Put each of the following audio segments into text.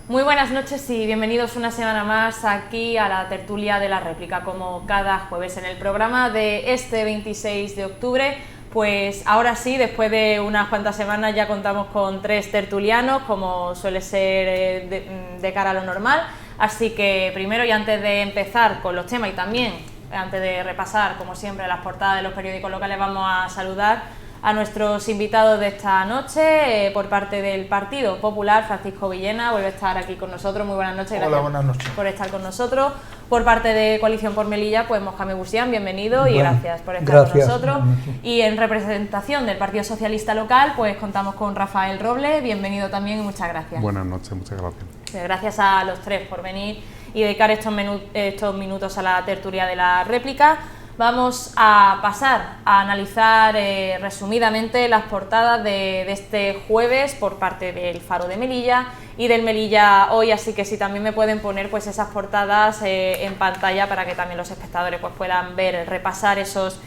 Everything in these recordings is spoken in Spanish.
Muy buenas noches y bienvenidos una semana más aquí a la tertulia de la réplica, como cada jueves en el programa de este 26 de octubre. Pues ahora sí, después de unas cuantas semanas ya contamos con 3 tertulianos, como suele ser de cara a lo normal. Así que primero, y antes de empezar con los temas y también antes de repasar, como siempre, las portadas de los periódicos locales, vamos a saludar a nuestros invitados de esta noche. Por parte del Partido Popular, Francisco Villena vuelve a estar aquí con nosotros. Muy buenas noches. Hola, buenas noches. Por estar con nosotros. Por parte de Coalición por Melilla, pues Mohamed Busián, bienvenido y gracias por estar con nosotros. Y en representación del Partido Socialista Local, pues contamos con Rafael Robles, bienvenido también y muchas gracias. Buenas noches, muchas gracias. Gracias a los 3 por venir y dedicar estos minutos a la tertulia de la réplica. Vamos a pasar a analizar resumidamente las portadas de este jueves por parte del Faro de Melilla y del Melilla Hoy, así que si también me pueden poner pues esas portadas en pantalla para que también los espectadores pues puedan ver, repasar esos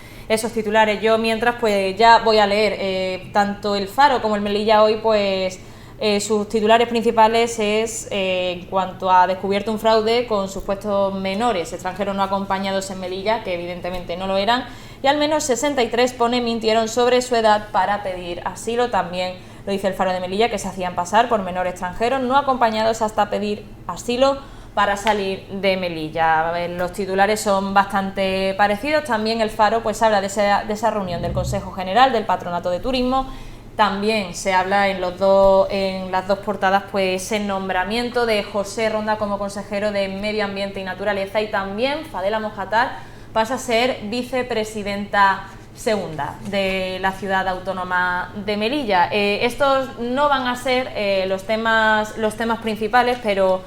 titulares. Yo mientras pues ya voy a leer tanto el Faro como el Melilla Hoy, pues sus titulares principales es en cuanto a descubierto un fraude con supuestos menores extranjeros no acompañados en Melilla, que evidentemente no lo eran, y al menos 63 mintieron sobre su edad para pedir asilo. También lo dice el Faro de Melilla, que se hacían pasar por menores extranjeros no acompañados hasta pedir asilo para salir de Melilla. Los titulares son bastante parecidos. También el Faro pues habla de esa reunión del Consejo General del Patronato de Turismo. También se habla en las dos portadas pues el nombramiento de José Ronda como consejero de Medio Ambiente y Naturaleza, y también Fadela Mojatar pasa a ser vicepresidenta segunda de la ciudad autónoma de Melilla. Estos no van a ser los temas principales, pero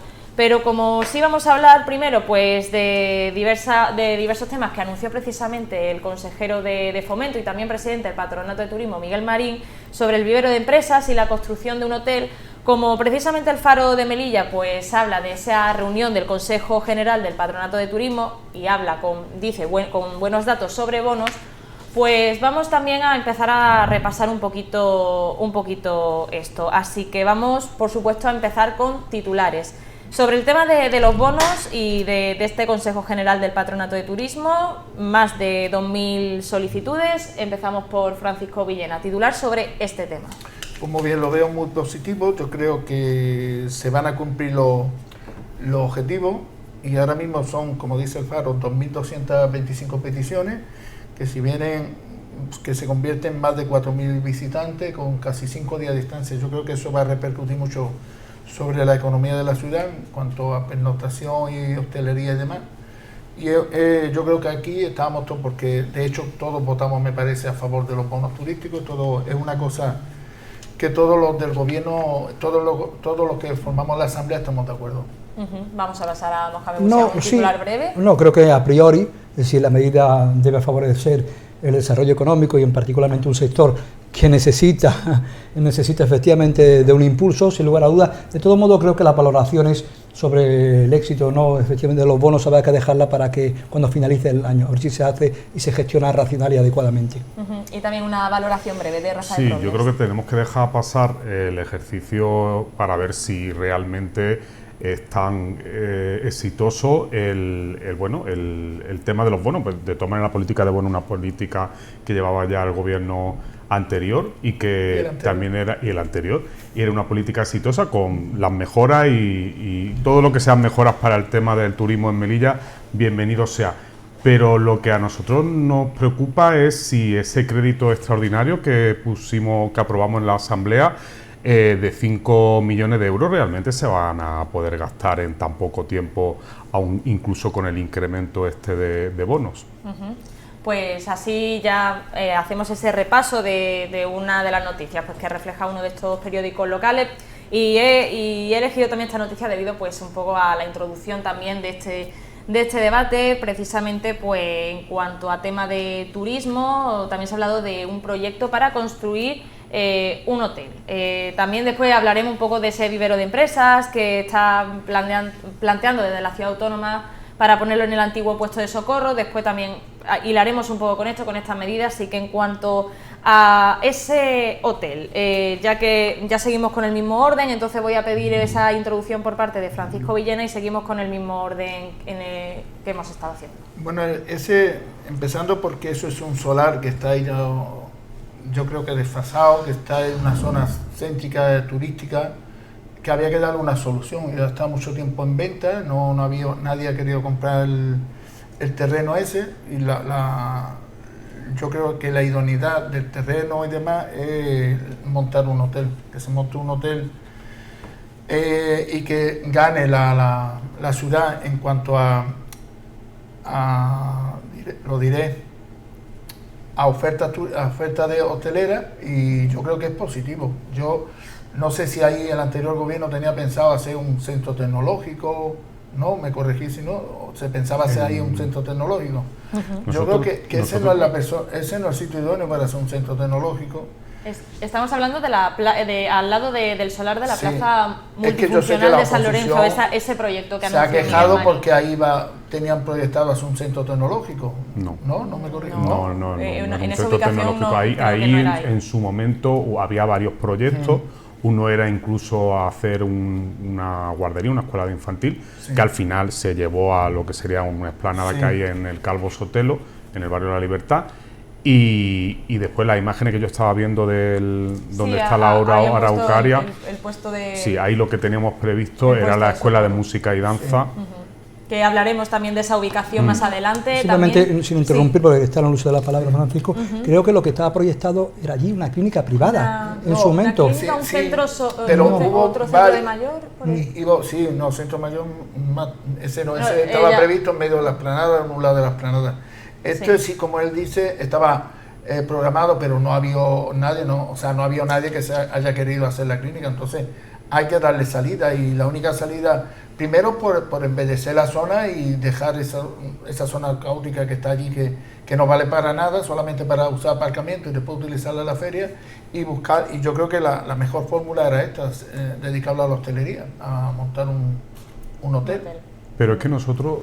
como sí vamos a hablar primero pues de diversos temas que anunció precisamente el consejero de Fomento y también presidente del Patronato de Turismo, Miguel Marín, sobre el vivero de empresas y la construcción de un hotel. Como precisamente el Faro de Melilla pues habla de esa reunión del Consejo General del Patronato de Turismo y habla con buenos datos sobre bonos, pues vamos también a empezar a repasar un poquito esto. Así que vamos, por supuesto, a empezar con titulares. Sobre el tema de los bonos y de este Consejo General del Patronato de Turismo, más de 2.000 solicitudes. Empezamos por Francisco Villena, titular sobre este tema. Pues muy bien, lo veo muy positivo. Yo creo que se van a cumplir los objetivos y ahora mismo son, como dice el Faro, 2.225 peticiones que que se convierten en más de 4.000 visitantes con casi 5 días de distancia. Yo creo que eso va a repercutir mucho sobre la economía de la ciudad en cuanto a pernoctación y hostelería y demás. Y yo creo que aquí estábamos todos, porque de hecho todos votamos, me parece, a favor de los bonos turísticos. Todo es una cosa que todos los del gobierno, todos los que formamos la asamblea estamos de acuerdo. Vamos a pasar a Mohamed Busián, un titular breve. No, creo que a priori, es decir, la medida debe favorecer el desarrollo económico y en particularmente un sector que necesita efectivamente de un impulso, sin lugar a dudas. De todo modo, creo que las valoraciones sobre el éxito o no, efectivamente, de los bonos habrá que dejarla para que cuando finalice el año, a ver si se hace y se gestiona racional y adecuadamente. Y también una valoración breve de Rafael Robles. Sí, yo creo que tenemos que dejar pasar el ejercicio para ver si realmente es tan exitoso el tema de los bonos. Pues de tomar la política de bonos, una política que llevaba ya el gobierno anterior y que también era una política exitosa con las mejoras y todo lo que sean mejoras para el tema del turismo en Melilla, bienvenido sea. Pero lo que a nosotros nos preocupa es si ese crédito extraordinario que aprobamos en la asamblea de 5 millones de euros realmente se van a poder gastar en tan poco tiempo, aún incluso con el incremento de bonos. Pues así ya hacemos ese repaso de una de las noticias pues que refleja uno de estos periódicos locales, y he elegido también esta noticia debido pues un poco a la introducción también de este debate, precisamente pues en cuanto a tema de turismo. También se ha hablado de un proyecto para construir un hotel. También después hablaremos un poco de ese vivero de empresas que está planteando desde la ciudad autónoma para ponerlo en el antiguo puesto de socorro. Después también hilaremos un poco con esto, con estas medidas. Así que en cuanto a ese hotel, ya que ya seguimos con el mismo orden, entonces voy a pedir esa introducción por parte de Francisco Villena y seguimos con el mismo orden que hemos estado haciendo. Bueno, empezando porque eso es un solar que está ahí, yo creo que desfasado, que está en una zona céntrica, turística, que había que darle una solución. Ya está mucho tiempo en venta, nadie ha querido comprar el terreno ese, y yo creo que la idoneidad del terreno y demás es montar un hotel, que se monte un hotel y que gane la ciudad en cuanto a oferta de hotelera, y yo creo que es positivo. Yo no sé si ahí el anterior gobierno tenía pensado hacer un centro tecnológico, ¿no? Me corregí si no, se pensaba hacer ahí un centro tecnológico. Yo creo que ese no es el sitio idóneo para hacer un centro tecnológico. Estamos hablando al lado del solar de la plaza multifuncional de San Lorenzo, ese proyecto que se ha quejado porque ahí tenían proyectado hacer un centro tecnológico. No me corrijo. No, en esa ubicación no, ahí en su momento había varios proyectos. Uno era incluso hacer una guardería, una escuela de infantil, que al final se llevó a lo que sería una explanada que hay en el Calvo Sotelo, en el barrio de la Libertad. Y después las imágenes que yo estaba viendo donde está la Araucaria, el puesto de... Sí, ahí lo que teníamos previsto era la escuela de música y danza. Que hablaremos también de esa ubicación más adelante. Simplemente, también, sin interrumpir, porque está en el uso de la palabra, Francisco, creo que lo que estaba proyectado era allí una clínica privada, en su momento. Una clínica, un centro, pero otro centro de mayor. Centro mayor, ese estaba previsto en medio de la explanada, en un lado de la explanada. Esto sí, como él dice, estaba programado, pero no había nadie que se haya querido hacer la clínica, entonces hay que darle salida, y la única salida, primero por embellecer la zona y dejar esa zona caótica que está allí, que no vale para nada, solamente para usar aparcamiento y después utilizarla en la feria, y yo creo que la mejor fórmula era esta, dedicarla a la hostelería, a montar un hotel. Pero es que nosotros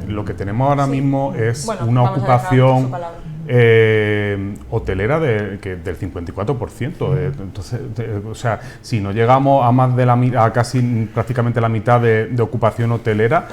lo que tenemos ahora mismo es una ocupación hotelera del 54%. Entonces, o sea, si no llegamos a más de a casi prácticamente la mitad de ocupación hotelera,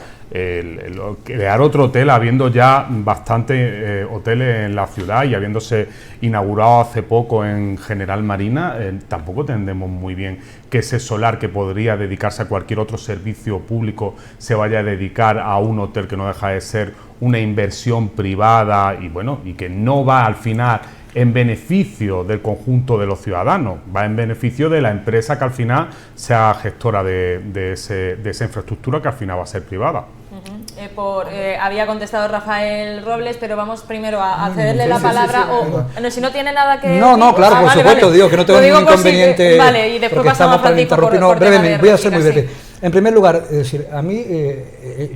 crear otro hotel, habiendo ya bastantes hoteles en la ciudad y habiéndose inaugurado hace poco en General Marina, tampoco entendemos muy bien que ese solar que podría dedicarse a cualquier otro servicio público se vaya a dedicar a un hotel que no deja de ser una inversión privada y que no va al final en beneficio del conjunto de los ciudadanos, va en beneficio de la empresa que al final sea gestora de esa infraestructura, que al final va a ser privada. Había contestado Rafael Robles, pero vamos primero a cederle la palabra. Si no tiene nada que... No, claro, por supuesto, digo que no tengo ningún inconveniente. Vale, y después pasamos a Francisco brevemente, voy a ser muy breve. En primer lugar, es decir, a mí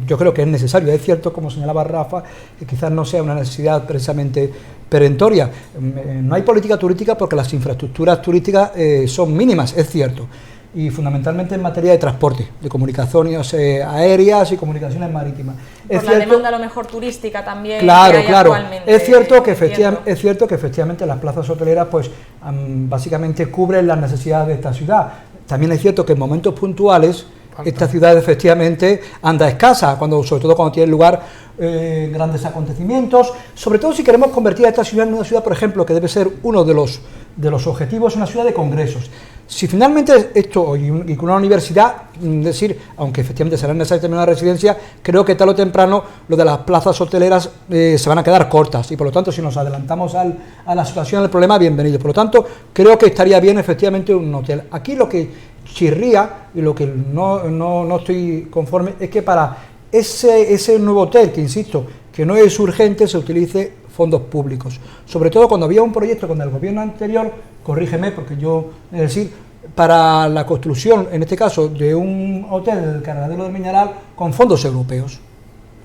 yo creo que es necesario, es cierto, como señalaba Rafa, que quizás no sea una necesidad precisamente perentoria. No hay política turística porque las infraestructuras turísticas son mínimas, es cierto, y fundamentalmente en materia de transporte, de comunicaciones aéreas y comunicaciones marítimas. Por la demanda a lo mejor turística también. Claro. Es cierto que efectivamente las plazas hoteleras pues básicamente cubren las necesidades de esta ciudad. También es cierto que en momentos puntuales esta ciudad efectivamente anda escasa, sobre todo cuando tiene lugar grandes acontecimientos, sobre todo si queremos convertir a esta ciudad en una ciudad, por ejemplo, que debe ser uno de los objetivos, una ciudad de congresos. Si finalmente esto, y con una universidad, es decir, aunque efectivamente será necesaria terminar una residencia, creo que tarde o temprano lo de las plazas hoteleras se van a quedar cortas, y por lo tanto si nos adelantamos a la situación del problema, bienvenido. Por lo tanto, creo que estaría bien efectivamente un hotel. Aquí lo que chirría y lo que no estoy conforme es que para ese nuevo hotel, que insisto, que no es urgente, se utilice fondos públicos. Sobre todo cuando había un proyecto con el gobierno anterior, corrígeme porque es decir, para la construcción, en este caso, de un hotel del Cargadero del Miñaral con fondos europeos.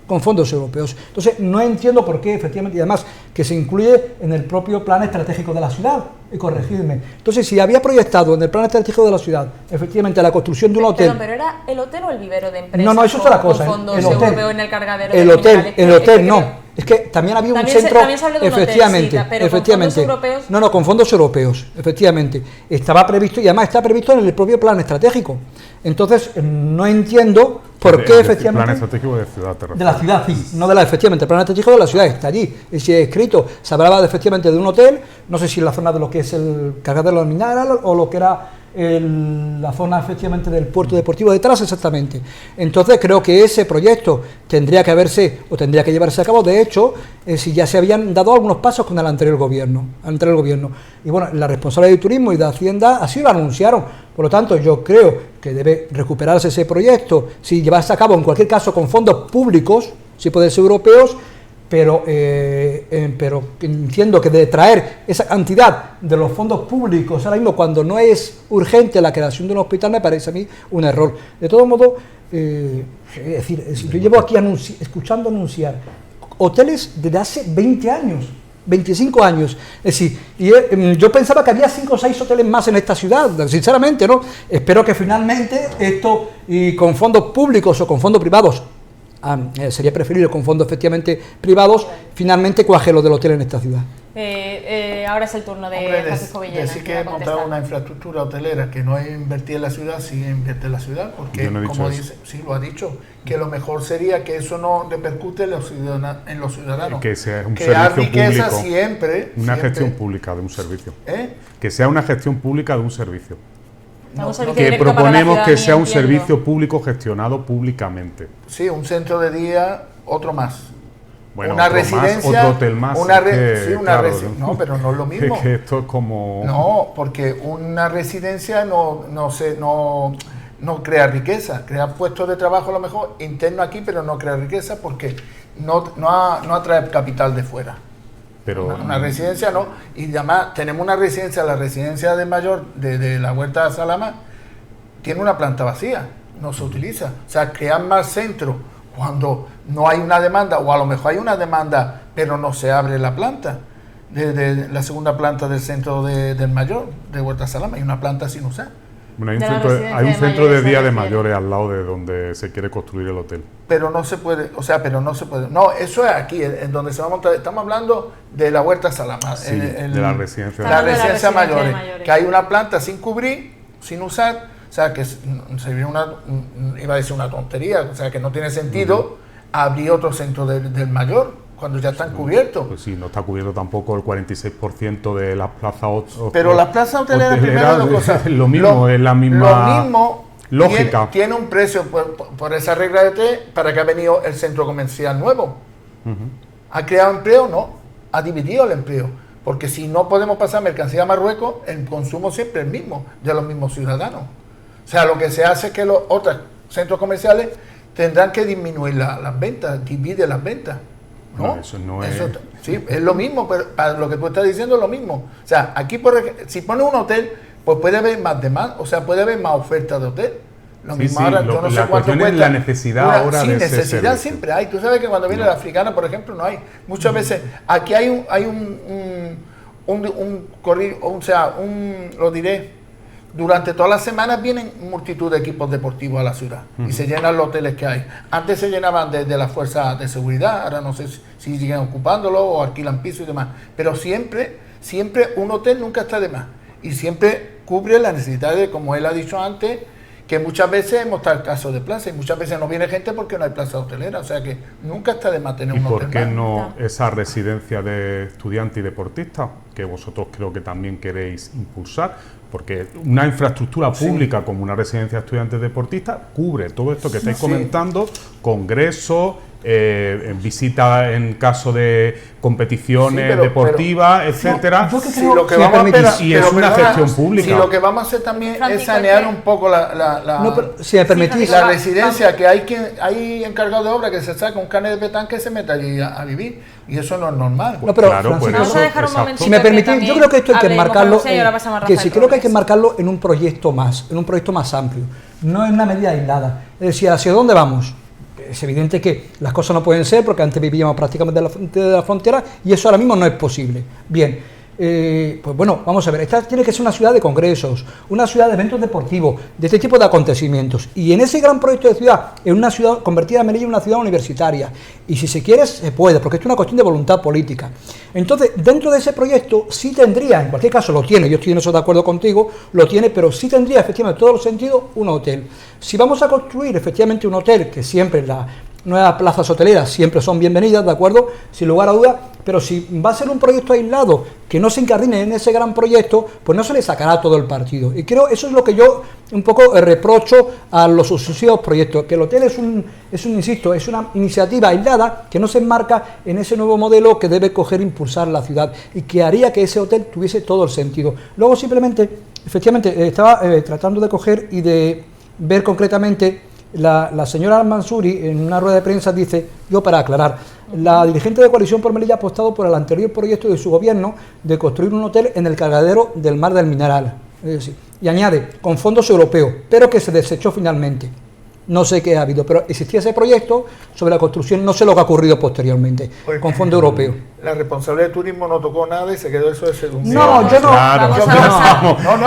Entonces, no entiendo por qué, efectivamente, y además que se incluye en el propio plan estratégico de la ciudad, y corregidme. Entonces, si había proyectado en el plan estratégico de la ciudad, efectivamente, la construcción de un hotel... ¿Pero era el hotel o el vivero de empresas? No, eso es otra cosa. Con fondos europeos en el Cargadero del Miñaral. El hotel no. Es que también había un También centro, también se habla de un efectivamente, hotel, pero efectivamente. con fondos europeos. No, con fondos europeos, efectivamente. Estaba previsto y además está previsto en el propio plan estratégico. Entonces, no entiendo por qué efectivamente. El plan estratégico de ciudad, te refieres. De la ciudad, sí, no de la, efectivamente, el plan estratégico de la ciudad está allí, es escrito, se hablaba efectivamente de un hotel, no sé si en la zona de lo que es el Cargadero de los Mineral o lo que era la zona efectivamente del puerto deportivo detrás exactamente. Entonces creo que ese proyecto tendría que haberse o tendría que llevarse a cabo. De hecho, si ya se habían dado algunos pasos con el anterior gobierno. Y bueno, la responsable de turismo y de Hacienda así lo anunciaron. Por lo tanto, yo creo que debe recuperarse ese proyecto, si llevarse a cabo en cualquier caso con fondos públicos, si pueden ser europeos, pero entiendo que de traer esa cantidad de los fondos públicos ahora mismo cuando no es urgente la creación de un hospital me parece a mí un error. De todo modo, es decir, yo llevo aquí escuchando anunciar hoteles desde hace 20 años, 25 años, es decir, y yo pensaba que había 5 o 6 hoteles más en esta ciudad, sinceramente, ¿no? Espero que finalmente esto, y con fondos públicos o con fondos privados, sería preferible con fondos efectivamente privados, finalmente cuaje lo del hotel en esta ciudad. Ahora es el turno de Francisco Villena. Decir que montar una infraestructura hotelera que no es invertir en la ciudad, sí invierte en la ciudad, porque como dice, sí lo ha dicho, que lo mejor sería que eso no repercute en los ciudadanos. Que sea un crear servicio riqueza público, siempre. Gestión pública de un servicio. Que sea una gestión pública de un servicio. Que proponemos que sea un servicio público gestionado públicamente. Sí, un centro de día, otro más. Bueno, una otro residencia, más, otro hotel más. No, pero no es lo mismo. Es que esto es como... No, porque una residencia no crea riqueza, crea puestos de trabajo a lo mejor interno aquí, pero no crea riqueza porque no atrae capital de fuera. Pero una residencia no, y además tenemos una residencia, la residencia de mayor de la Huerta de Salama tiene una planta vacía, no se utiliza. O sea, crear más centros cuando no hay una demanda, o a lo mejor hay una demanda, pero no se abre la planta, de la segunda planta del centro del mayor, de Huerta de Salama, hay una planta sin usar. Bueno, hay un centro de día de mayores al lado de donde se quiere construir el hotel. Pero no se puede, No, eso es aquí, en donde se va a montar. Estamos hablando de la Huerta Salama. Sí, de la residencia. La residencia de mayores. Que hay una planta sin cubrir, sin usar. O sea, que sería iba a decir una tontería. O sea, que no tiene sentido abrir otro centro del mayor cuando ya están cubiertos. Pues sí, no está cubierto tampoco el 46% de las plazas hoteleras. Pero las plazas hoteleras, primero, es lo mismo, es la misma lógica. Tiene un precio por esa regla de tres para que ha venido el centro comercial nuevo. ¿Ha creado empleo? No, ha dividido el empleo. Porque si no podemos pasar mercancía a Marruecos, el consumo siempre es el mismo, de los mismos ciudadanos. O sea, lo que se hace es que los otros centros comerciales tendrán que disminuir las ventas, divide las ventas. ¿No? Eso no es... Sí, es lo mismo, pero para lo que tú estás diciendo es lo mismo. O sea, aquí si pones un hotel, pues puede haber más demanda, o sea, puede haber más oferta de hotel. Lo mismo ahora, yo no sé cuánto cuesta. La necesidad ahora de ese necesidad servicio. Siempre hay. Tú sabes que cuando viene la africana, por ejemplo, no hay. Muchas veces, aquí hay un corrido, o sea, lo diré, durante todas las semanas vienen multitud de equipos deportivos a la ciudad y se llenan los hoteles que hay. Antes se llenaban desde las fuerzas de seguridad, ahora no sé si siguen ocupándolo o alquilan pisos y demás. Pero siempre un hotel nunca está de más y siempre cubre las necesidades, como él ha dicho antes, que muchas veces hemos estado en caso de plaza y muchas veces no viene gente porque no hay plaza hotelera, o sea que nunca está de más tener un hotel. ¿Y por qué no esa residencia de estudiantes y deportistas, que vosotros creo que también queréis impulsar? Porque una infraestructura pública como una residencia de estudiantes deportistas cubre todo esto que estáis comentando, congresos, visitas en caso de competiciones deportivas, etcétera. Y es una gestión pública. Si lo que vamos a hacer también es sanear un poco si me permitís, la residencia, que hay encargado de obra que se saca un carnet de petanque que se mete allí a vivir, y eso no es normal. No, pero claro, Francisco, vamos a dejar un momentito. Si me permitís, yo creo que esto hay que enmarcarlo, creo que hay que enmarcarlo en un proyecto más amplio. No es una medida aislada. Es decir, ¿hacia dónde vamos? Es evidente que las cosas no pueden ser porque antes vivíamos prácticamente de la frontera y eso ahora mismo no es posible. Bien, pues bueno, vamos a ver, esta tiene que ser una ciudad de congresos, una ciudad de eventos deportivos, de este tipo de acontecimientos. Y en ese gran proyecto de ciudad, en una ciudad, convertida a Melilla en una ciudad universitaria. Y si se quiere, se puede, porque esto es una cuestión de voluntad política. Entonces, dentro de ese proyecto, sí tendría, en cualquier caso lo tiene, yo estoy en eso de acuerdo contigo, lo tiene, pero sí tendría, efectivamente, en todos los sentidos, un hotel. Si vamos a construir, efectivamente, un hotel, que siempre la nuevas plazas hoteleras siempre son bienvenidas, ¿de acuerdo? Sin lugar a dudas, pero si va a ser un proyecto aislado que no se incardine en ese gran proyecto, pues no se le sacará todo el partido. Y creo eso es lo que yo un poco reprocho a los sucesivos proyectos, que el hotel insisto, es una iniciativa aislada que no se enmarca en ese nuevo modelo que debe coger e impulsar la ciudad y que haría que ese hotel tuviese todo el sentido. Luego simplemente, efectivamente, estaba tratando de coger y de ver concretamente. La señora Al-Mansuri en una rueda de prensa dice, yo para aclarar, la dirigente de Coalición por Melilla ha apostado por el anterior proyecto de su gobierno de construir un hotel en el cargadero del Mar del Mineral. Es decir, y añade, con fondos europeos, pero que se desechó finalmente. No sé qué ha habido, pero existía ese proyecto sobre la construcción, no sé lo que ha ocurrido posteriormente, pues, con fondo europeo. La responsable de turismo no tocó nada y se quedó eso de segundo. No, yo no. Claro,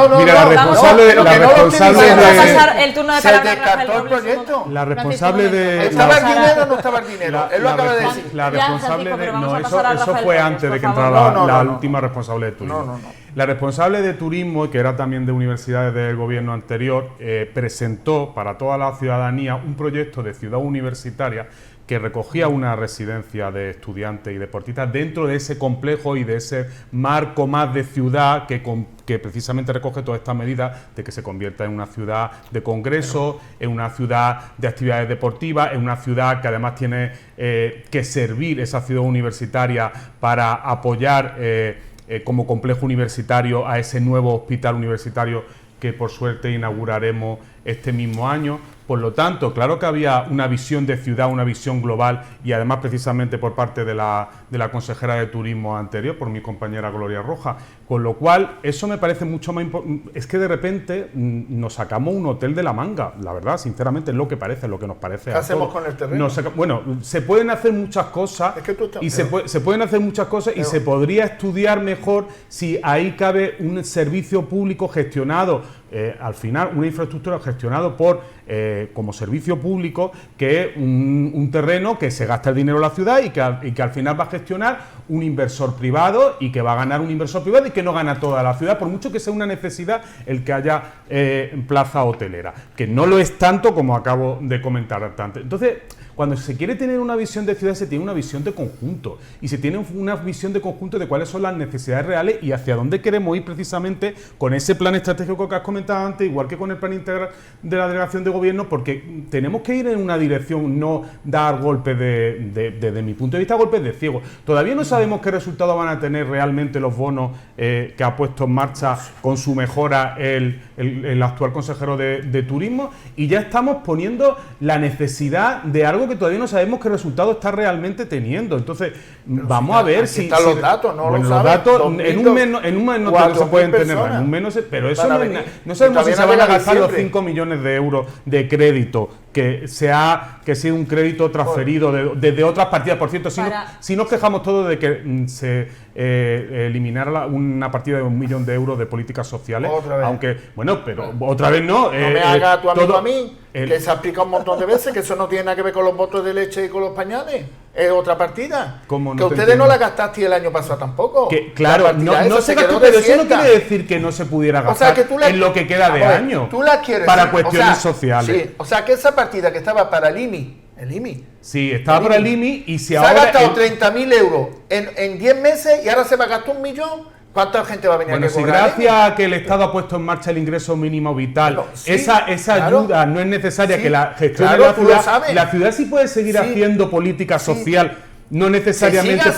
no. Mira, la responsable de... el turno de palabra. Se descartó el proyecto. La responsable de... ¿Estaba el dinero o no estaba el dinero? Él lo acaba de decir. La responsable de... No, eso fue antes de que entrara la última responsable de turismo. No. La responsable de turismo, que era también de universidades del gobierno anterior, presentó para toda la ciudadanía un proyecto de ciudad universitaria que recogía una residencia de estudiantes y deportistas dentro de ese complejo y de ese marco más de ciudad que precisamente recoge todas estas medidas de que se convierta en una ciudad de congreso, en una ciudad de actividades deportivas, en una ciudad que además tiene que servir esa ciudad universitaria para apoyar como complejo universitario a ese nuevo hospital universitario que por suerte inauguraremos este mismo año. Por lo tanto, claro que había una visión de ciudad, una visión global y además precisamente por parte de la consejera de turismo anterior, por mi compañera Gloria Roja, con lo cual eso me parece mucho más importante. Es que de repente nos sacamos un hotel de la manga, la verdad, sinceramente es lo que parece, lo que nos parece. ¿Qué hacemos con el terreno? Bueno, se pueden hacer muchas cosas se pueden hacer muchas cosas y se podría estudiar mejor si ahí cabe un servicio público gestionado, al final una infraestructura gestionado por como servicio público, que es un terreno que se gasta el dinero la ciudad y que al final va a gestionar un inversor privado y que va a ganar un inversor privado y que no gana toda la ciudad, por mucho que sea una necesidad el que haya plaza hotelera, que no lo es tanto como acabo de comentar antes. Entonces, cuando se quiere tener una visión de ciudad, se tiene una visión de conjunto y se tiene una visión de conjunto de cuáles son las necesidades reales y hacia dónde queremos ir precisamente con ese plan estratégico que has comentado antes, igual que con el plan integral de la delegación de gobierno, porque tenemos que ir en una dirección, no dar golpes desde mi punto de vista, golpes de ciego. Todavía no sabemos qué resultados van a tener realmente los bonos que ha puesto en marcha con su mejora el actual consejero de turismo, y ya estamos poniendo la necesidad de algo que todavía no sabemos qué resultado está realmente teniendo. Entonces, pero vamos a ver si están los datos, ¿no? Bueno, los datos en un mes no se pueden tener, en un mes no se, pero eso no sabemos si se van a gastar los 5 millones de euros de crédito que ha sido un crédito transferido desde otras partidas. Por cierto, si nos quejamos todos de que se eliminara una partida de 1 millón de euros de políticas sociales, aunque, bueno, pero otra vez no. No me haga tu amigo a mí, que se ha explicado un montón de veces que eso no tiene nada que ver con los botos de leche y con los pañales. Es otra partida. ¿Cómo no que ustedes no la gastaste el año pasado tampoco. Que, claro, no se gastó, pero eso no quiere decir que no se pudiera gastar, o sea, que en lo que queda de año. Tú la quieres para cuestiones sociales. Sí, o sea que esa partida que estaba para el IMI. Sí, estaba para el IMI y si ahora... Se ha gastado 30.000 euros en 10 meses y ahora se va a gastar 1 millón. ¿Cuánta gente va a venir a cobrar? Gracias a que el Estado ha puesto en marcha el ingreso mínimo vital, esa ayuda no es necesaria que la gestione la ciudad. La ciudad sí puede seguir haciendo política social, no necesariamente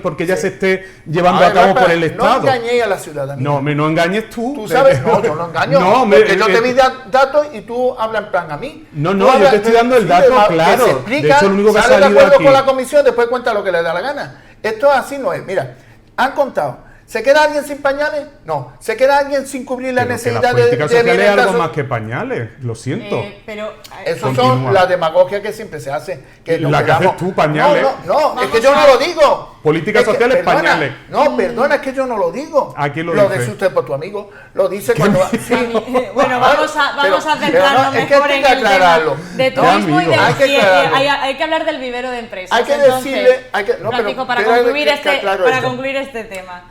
porque ya se esté llevando a cabo por el Estado. No engañéis a la ciudadanía. No engañes tú. Tú sabes, no, yo no engaño. Porque yo te vi datos y tú hablas en plan a mí. No, yo te estoy dando el dato, claro. De hecho, lo único que sale de acuerdo con la comisión, después cuenta lo que le da la gana. Esto así no es. Mira, han contado ¿Se queda alguien sin pañales? No. ¿Se queda alguien sin cubrir la Pero que necesidad la política social es bienestar algo más que pañales, lo siento. Pero Eso Continúa. son la demagogia que siempre se hace. Que nos La que quedamos- haces tú, pañales. No, es que yo no lo digo. Política Es que, social es perdona, pañales. No, perdona, es que yo no lo digo. ¿A quién lo Lo dice? dice usted por tu amigo. Lo dice cuando... Sí. Bueno, vamos a Pero centrarnos no, es que mejor hay en que el tema aclararlo. de No, turismo y de amigo. Hay que aclararlo. hay que hablar del vivero de empresas. Hay que Entonces, decirle... no, pero Francisco, para quiero concluir que aclaro esto. este tema.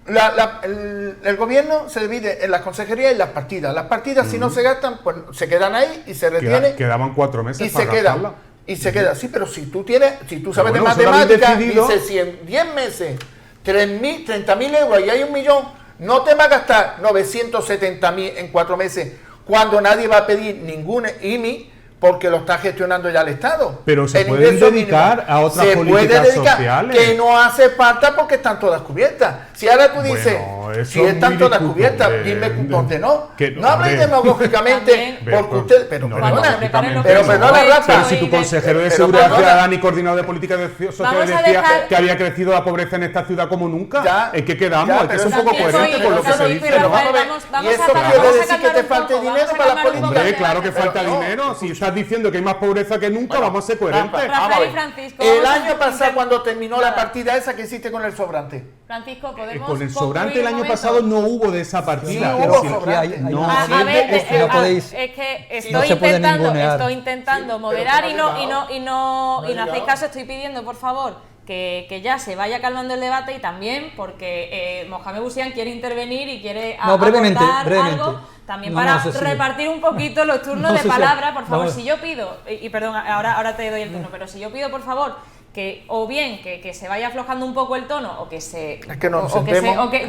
El gobierno se divide en las consejerías y las partidas. Las partidas, si no se gastan, pues se quedan ahí y se retienen. Quedaban 4 meses Y para se queda. gastarla. Y se queda. Sí, pero si tú sabes bueno, de eso lo habéis matemáticas, decidido. dices, si en 10 meses 30.000 euros y hay 1 millón, no te va a gastar 970.000 en 4 meses cuando nadie va a pedir ningún IMI porque lo está gestionando ya el Estado. Pero se El pueden ingreso dedicar mínimo. a otras Se políticas puede dedicar, sociales. que no hace falta porque están todas cubiertas. Si ahora tú dices, Bueno, eso si es están muy todas discutible. cubiertas, dime dónde no. Que No habléis hombre. demagógicamente También. porque usted... Pero No, perdona, lógicamente pero no. perdona, Rafa. Pero si tu consejero de Pero Seguridad perdona. Ciudadana y coordinador de políticas sociales Vamos a decía dejar- que había crecido la pobreza en esta ciudad como nunca, Ya, ¿en qué quedamos? ya, Hay que pero ser un poco Francisco, coherente con lo que Francisco, se y dice. Pero Rafael, vamos a ver, vamos y a eso calmar- quiere vamos a decir que calmar te un falte poco, dinero vamos a para la calmar un poco política. Hombre, el claro que debate. falta Pero no. dinero. Si estás diciendo que hay más pobreza que nunca, Bueno, vamos a ser coherentes. Rafa, Rafael vamos a ver. y Francisco, El vamos a año pasado, intentar- cuando terminó Nada. la partida esa que hiciste con el sobrante. Francisco, podemos Con el concluir sobrante el un año momento? pasado no hubo de esa partida. Sí, Pero hubo sí- sobrante. no, A sí, ver, es que no podéis- es que no se puede ningunear. estoy intentando Sí, moderar pero y que no ha no llegado. No ha hacéis llegado. caso. Estoy pidiendo, por favor, que ya se vaya calmando el debate y también porque Mohamed Bouchian quiere intervenir y quiere No, brevemente, aportar brevemente. algo también No, para no, Cecilia. repartir un poquito los turnos No, de Cecilia, palabra. Por favor, vamos. si yo pido, y perdón, ahora te doy el turno, pero si yo pido, por favor, que o bien que se vaya aflojando un poco el tono o que se Es que nos o que se- sentemos. o que-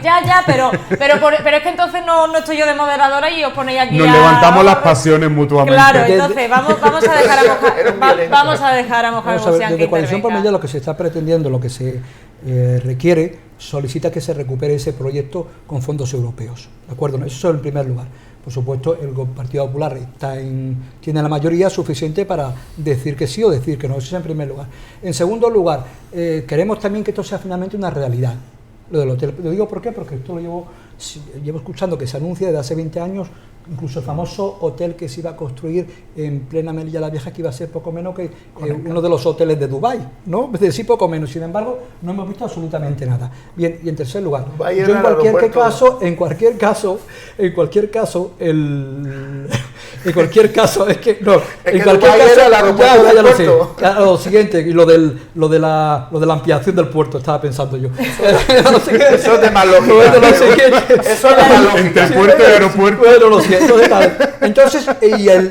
pero es que entonces no estoy yo de moderadora y os ponéis aquí Nos a- levantamos las pasiones mutuamente. Claro, Desde- entonces vamos a dejar a Mohamed Era un violento. vamos a dejar a Mohamed Vamos a ver, Bouchian que desde Coalición por intervenga. Melilla lo que se está pretendiendo, lo que se requiere, solicita que se recupere ese proyecto con fondos europeos. ¿De acuerdo? Eso es en primer lugar. Por supuesto, el Partido Popular tiene la mayoría suficiente para decir que sí o decir que no. Eso es en primer lugar. En segundo lugar, queremos también que esto sea finalmente una realidad. Lo del hotel. Lo digo ¿por qué? Porque esto lo llevo escuchando que se anuncia desde hace 20 años, incluso el famoso hotel que se iba a construir en plena Melilla la Vieja, que iba a ser poco menos que uno de los hoteles de Dubái, ¿no? Es decir, poco menos. Sin embargo, no hemos visto absolutamente nada. Bien, y en tercer lugar, Dubái yo era el aeropuerto. en cualquier caso, es que no, Es en que cualquier Dubái caso, era el aeropuerto ya del lo sé. puerto. Claro, lo siguiente, y lo de la ampliación del puerto, estaba pensando yo. No sé qué- Eso es de más lógica. Bueno, lo siguiente. Eso es de más lógica. Entre el puerto y el aeropuerto. Bueno, lo siento. Entonces,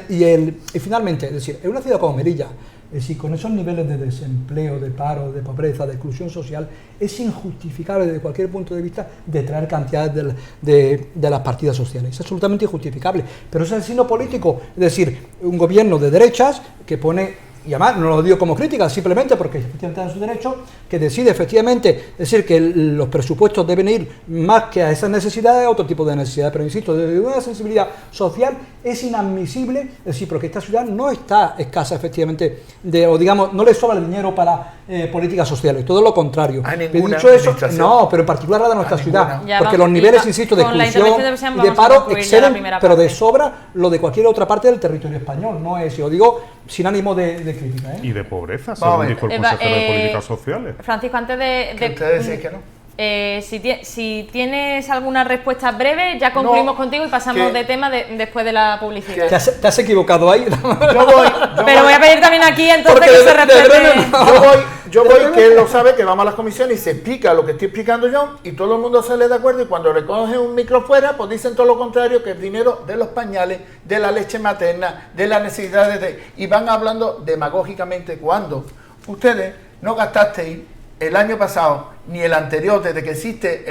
y finalmente, es decir, en una ciudad como Melilla, es decir, con esos niveles de desempleo, de paro, de pobreza, de exclusión social, es injustificable desde cualquier punto de vista de traer cantidades de las partidas sociales. Es absolutamente injustificable. Pero es el signo político, es decir, un gobierno de derechas que pone, y además no lo digo como crítica, simplemente porque efectivamente está en su derecho, que decide efectivamente decir que los presupuestos deben ir más que a esas necesidades, a otro tipo de necesidades. Pero insisto, desde una sensibilidad social es inadmisible, es decir, porque esta ciudad no está escasa efectivamente, o digamos, no le sobra el dinero para políticas sociales, todo lo contrario. A Pero ninguna dicho eso, administración. no, pero en particular la de nuestra A ciudad, ninguna. Ya porque vamos, los niveles, y insisto, de con la exclusión intervención de y de Bouchian vamos a paro concluir ya la exceden, primera pero de parte. sobra lo de cualquier otra parte del territorio español, no es, yo digo, sin ánimo de crítica, ¿eh? Y de pobreza, Vamos a según ver. dijo el consejero de Políticas Sociales. Francisco, antes Que ustedes decían que no. si tienes alguna respuesta breve, ya concluimos No, contigo y pasamos que- de tema después de la publicidad. ¿Te has equivocado ahí? Pero voy a pedir también aquí entonces Porque que se de respete. breve no. Yo voy, que él lo sabe, que vamos a las comisiones y se explica lo que estoy explicando yo y todo el mundo sale de acuerdo y cuando recogen un micro fuera, pues dicen todo lo contrario, que el dinero de los pañales, de la leche materna, de las necesidades y van hablando demagógicamente cuando ustedes no gastasteis el año pasado ni el anterior, desde que existe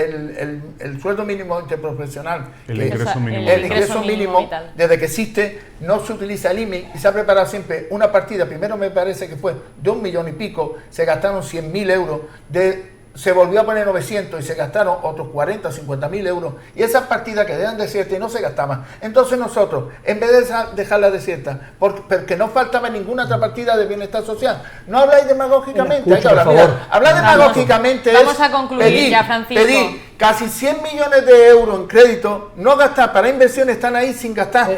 el sueldo mínimo interprofesional, El que- ingreso mínimo. el ingreso mínimo, vital. desde que existe, no se utiliza el IMI y se ha preparado siempre una partida, primero me parece que fue de 1 millón y pico, se gastaron 100.000 euros de se volvió a poner 900 y se gastaron otros 40 o 50 mil euros, y esas partidas quedaban desiertas y no se gastaban. Entonces nosotros, en vez de dejarlas desiertas, porque no faltaba ninguna otra partida de bienestar social, no habláis demagógicamente, hay que hablar. Mira, hablar demagógicamente vamos a concluir ya, Francisco. Pedir casi 100 millones de euros en crédito, no gastar para inversiones, están ahí sin gastar.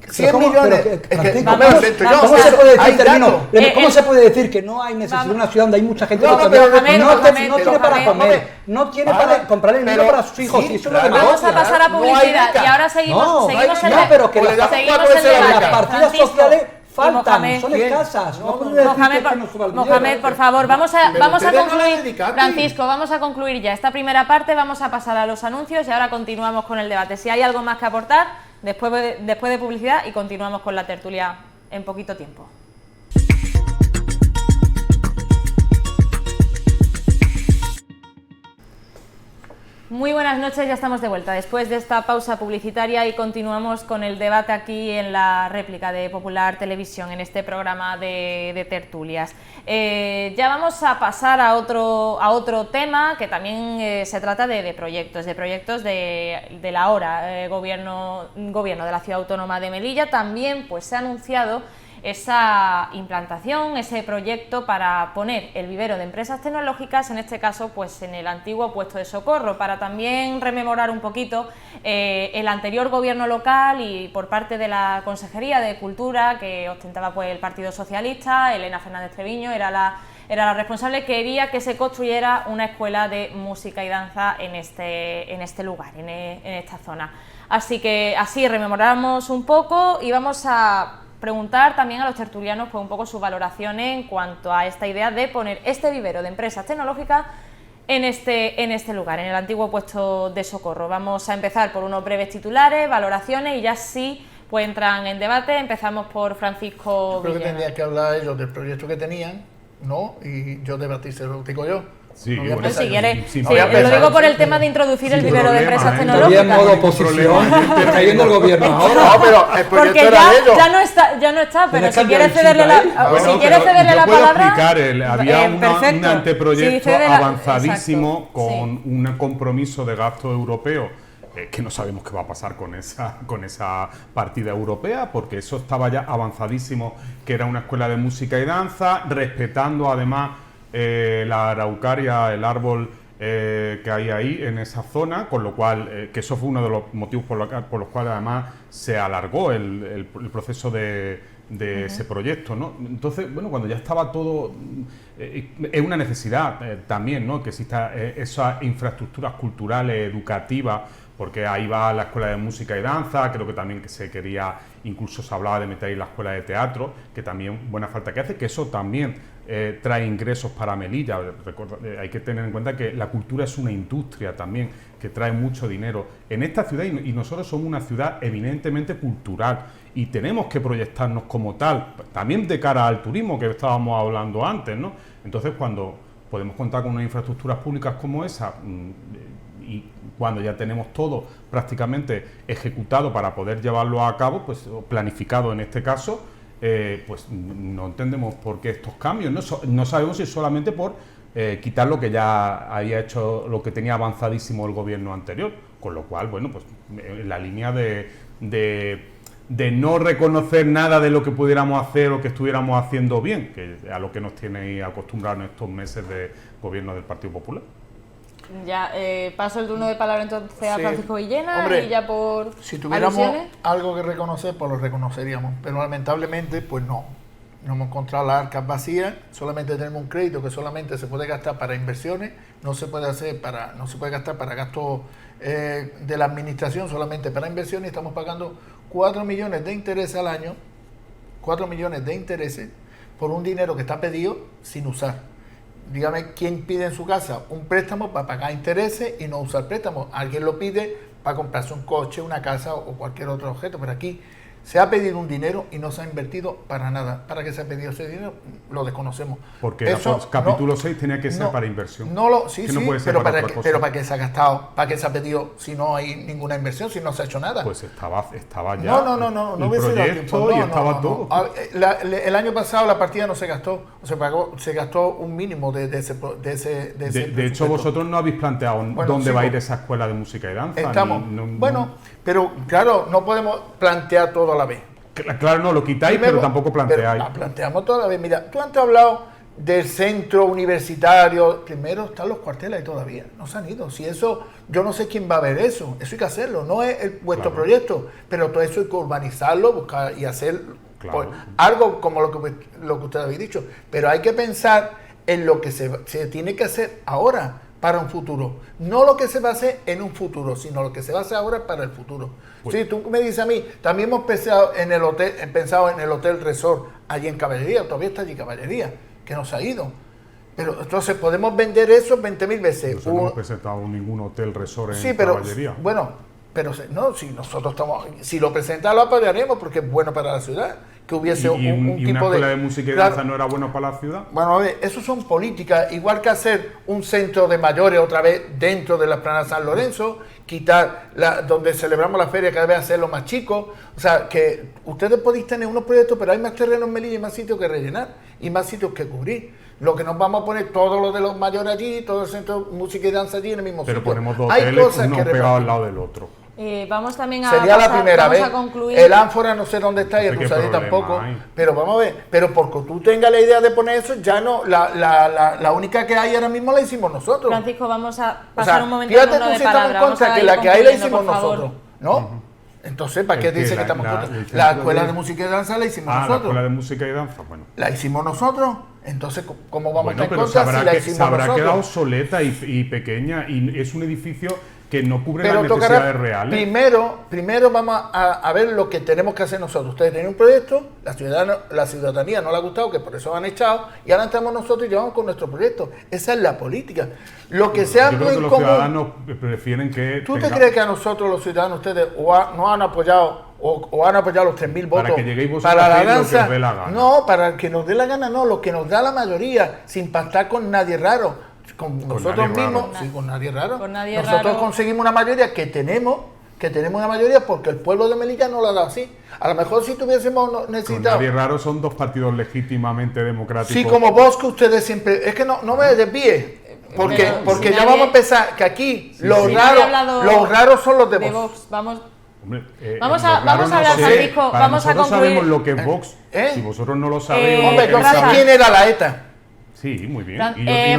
100 millones. ¿Cómo se puede decir que no hay necesidad de una ciudad donde hay mucha gente que no tiene para comer, no tiene para comprar el dinero para sus hijos? Vamos a pasar a publicidad y ahora seguimos en las partidas sociales faltan, son escasas. Mohamed, por favor, vamos a concluir, Francisco, vamos a concluir ya esta primera parte, vamos a pasar a los anuncios y ahora continuamos con el debate. Si hay algo más que aportar, después de publicidad, y continuamos con la tertulia en poquito tiempo. Muy buenas noches, ya estamos de vuelta después de esta pausa publicitaria y continuamos con el debate aquí en la réplica de Popular Televisión, en este programa de tertulias. Ya vamos a pasar a otro tema que también se trata de proyectos de la ahora gobierno de la Ciudad Autónoma de Melilla. También pues se ha anunciado esa implantación, ese proyecto para poner el vivero de empresas tecnológicas, en este caso pues en el antiguo puesto de Socorro, para también rememorar un poquito el anterior gobierno local y por parte de la Consejería de Cultura que ostentaba pues el Partido Socialista. Elena Fernández Treviño era la responsable, quería que se construyera una escuela de música y danza en este lugar, en esta zona. Así que así rememoramos un poco y vamos a preguntar también a los tertulianos pues un poco sus valoraciones en cuanto a esta idea de poner este vivero de empresas tecnológicas en este lugar, en el antiguo puesto de Socorro. Vamos a empezar por unos breves titulares, valoraciones y ya sí pues entran en debate. Empezamos por Francisco Creo Villena. que tendría que hablar ellos del proyecto que tenían, ¿no? Y yo debatírselo, digo yo. Sí, no bueno, si quieres, sí, lo digo por el tema de introducir el vivero de empresas Todavía en tecnológicas. modo oposición, cayendo el gobierno ahora. No, pero el proyecto Porque era de ellos. ya no está, pero Tienes si que quieres cambiar el cederle chip la, ahí. si quieres cederle la palabra. Había un perfecto. anteproyecto Sí, avanzadísimo exacto, con un compromiso de gasto europeo. Que no sabemos qué va a pasar con esa partida europea, porque eso estaba ya avanzadísimo, que era una escuela de música y danza, respetando además la araucaria, el árbol que hay ahí en esa zona, con lo cual, que eso fue uno de los motivos por los cuales además se alargó el proceso de ese proyecto, ¿no? Entonces, bueno, cuando ya estaba todo, es una necesidad también, ¿no? Que exista esas infraestructuras culturales, educativas, porque ahí va la escuela de música y danza, creo que también que se quería, incluso se hablaba de meter ahí la escuela de teatro, que también buena falta que hace, que eso también trae ingresos para Melilla. Hay que tener en cuenta que la cultura es una industria también, que trae mucho dinero en esta ciudad, y nosotros somos una ciudad eminentemente cultural y tenemos que proyectarnos como tal, también de cara al turismo que estábamos hablando antes, ¿no? Entonces, cuando podemos contar con unas infraestructuras públicas como esa, y cuando ya tenemos todo prácticamente ejecutado para poder llevarlo a cabo, pues planificado en este caso, pues no entendemos por qué estos cambios. No sabemos si es solamente por quitar lo que ya había hecho, lo que tenía avanzadísimo el gobierno anterior, con lo cual, bueno, pues en la línea de no reconocer nada de lo que pudiéramos hacer o que estuviéramos haciendo bien, que a lo que nos tiene acostumbrados en estos meses de gobierno del Partido Popular. Ya, paso el turno de palabra entonces a Francisco Villena. Hombre, y ya por si tuviéramos alusiones. algo que reconocer, pues lo reconoceríamos, pero lamentablemente pues no hemos encontrado las arcas vacías, solamente tenemos un crédito que solamente se puede gastar para inversiones, no se puede gastar para gastos de la administración, solamente para inversiones. Estamos pagando 4 millones de intereses al año, 4 millones de intereses por un dinero que está pedido sin usar. Dígame quién pide en su casa un préstamo para pagar intereses y no usar préstamos. Alguien lo pide para comprarse un coche, una casa o cualquier otro objeto, pero aquí Se ha pedido un dinero y no se ha invertido para nada. ¿Para qué se ha pedido ese dinero? Lo desconocemos. Porque capítulo 6 tenía que ser para inversión. Sí, no puede ser pero para otra cosa. pero ¿para qué se ha gastado? ¿Para qué se ha pedido si no hay ninguna inversión, si no se ha hecho nada? Pues estaba ya no el hubiese dado tiempo. proyecto y estaba todo. El año pasado la partida no se gastó, se gastó un mínimo de ese De hecho, vosotros no habéis planteado dónde va a ir esa escuela de música y danza. Pero claro, no podemos plantear todo a la vez. Claro, no, lo quitáis, pero tampoco planteáis. Pero planteamos todo a la vez. Mira, tú antes has hablado del centro universitario. Primero están los cuarteles ahí todavía, no se han ido. Si eso, yo no sé quién va a ver eso. Eso hay que hacerlo, no es vuestro proyecto, pero todo eso hay que urbanizarlo, buscar y hacer pues, algo como lo que usted habéis dicho. Pero hay que pensar en lo que se tiene que hacer ahora para un futuro. No lo que se va a hacer en un futuro, sino lo que se va a hacer ahora para el futuro. Sí, tú me dices a mí, también hemos pensado en el hotel Resort allí en Caballería, todavía está allí Caballería, que no se ha ido. Pero entonces podemos vender eso 20.000 veces. No hemos presentado ningún hotel Resort en Caballería. Bueno, pero no, si nosotros si lo presentamos lo apoyaremos porque es bueno para la ciudad. Que hubiese un tipo una escuela de música y danza no era bueno para la ciudad. Bueno, a ver, eso son políticas, igual que hacer un centro de mayores otra vez dentro de la Esplanada San Lorenzo, quitar donde celebramos la feria, cada vez hacerlo más chico. O sea, que ustedes podéis tener unos proyectos, pero hay más terrenos en Melilla y más sitios que rellenar y más sitios que cubrir. Lo que nos vamos a poner todo lo de los mayores allí, todo el centro de música y danza allí en el mismo sitio. Pero ponemos dos hoteles, uno pegado al lado del otro. Vamos también a Sería la primera vez. A concluir. El Ánfora no sé dónde está y el Rosalí tampoco. Pero vamos a ver. Pero porque tú tengas la idea de poner eso, ya no. La única que hay ahora mismo la hicimos nosotros. Francisco, vamos a pasar un momento fíjate de tú si palabra. estamos en contra, que la que hay la hicimos nosotros. ¿No? Entonces, ¿para qué dice que estamos en contra? La escuela de música y danza la hicimos nosotros. La escuela de música y danza, bueno. La hicimos nosotros. Entonces, ¿cómo vamos a estar en contra si la hicimos nosotros? Se habrá quedado obsoleta y pequeña y es un edificio que no cubre las necesidades reales. Primero vamos a ver lo que tenemos que hacer nosotros. Ustedes tienen un proyecto, la ciudadanía no le ha gustado, que por eso han echado, y ahora estamos nosotros y llevamos con nuestro proyecto. Esa es la política. Lo que sea yo creo que los ciudadanos prefieren que... ¿Tú te crees que a nosotros los ciudadanos, ustedes, nos han apoyado o han apoyado los 3.000 votos para que lleguéis vosotros a hacer lo que os dé la gana? No, para que nos dé la gana no, lo que nos da la mayoría, sin pactar con nadie raro. Con nosotros mismos, sí, con nadie raro. Nosotros conseguimos una mayoría que tenemos una mayoría porque el pueblo de Melilla no la ha dado así. A lo mejor si tuviésemos necesitado... Con nadie raro son dos partidos legítimamente democráticos. Sí, como vos, que ustedes siempre... Es que no me desvíe. Porque ya vamos a empezar que aquí los raros son los de Vox. Vamos a hablar, Francisco, vamos a concluir. Sabemos lo que es Vox. Si vosotros no lo sabéis... Hombre, yo sé quién era la ETA. Sí, muy bien.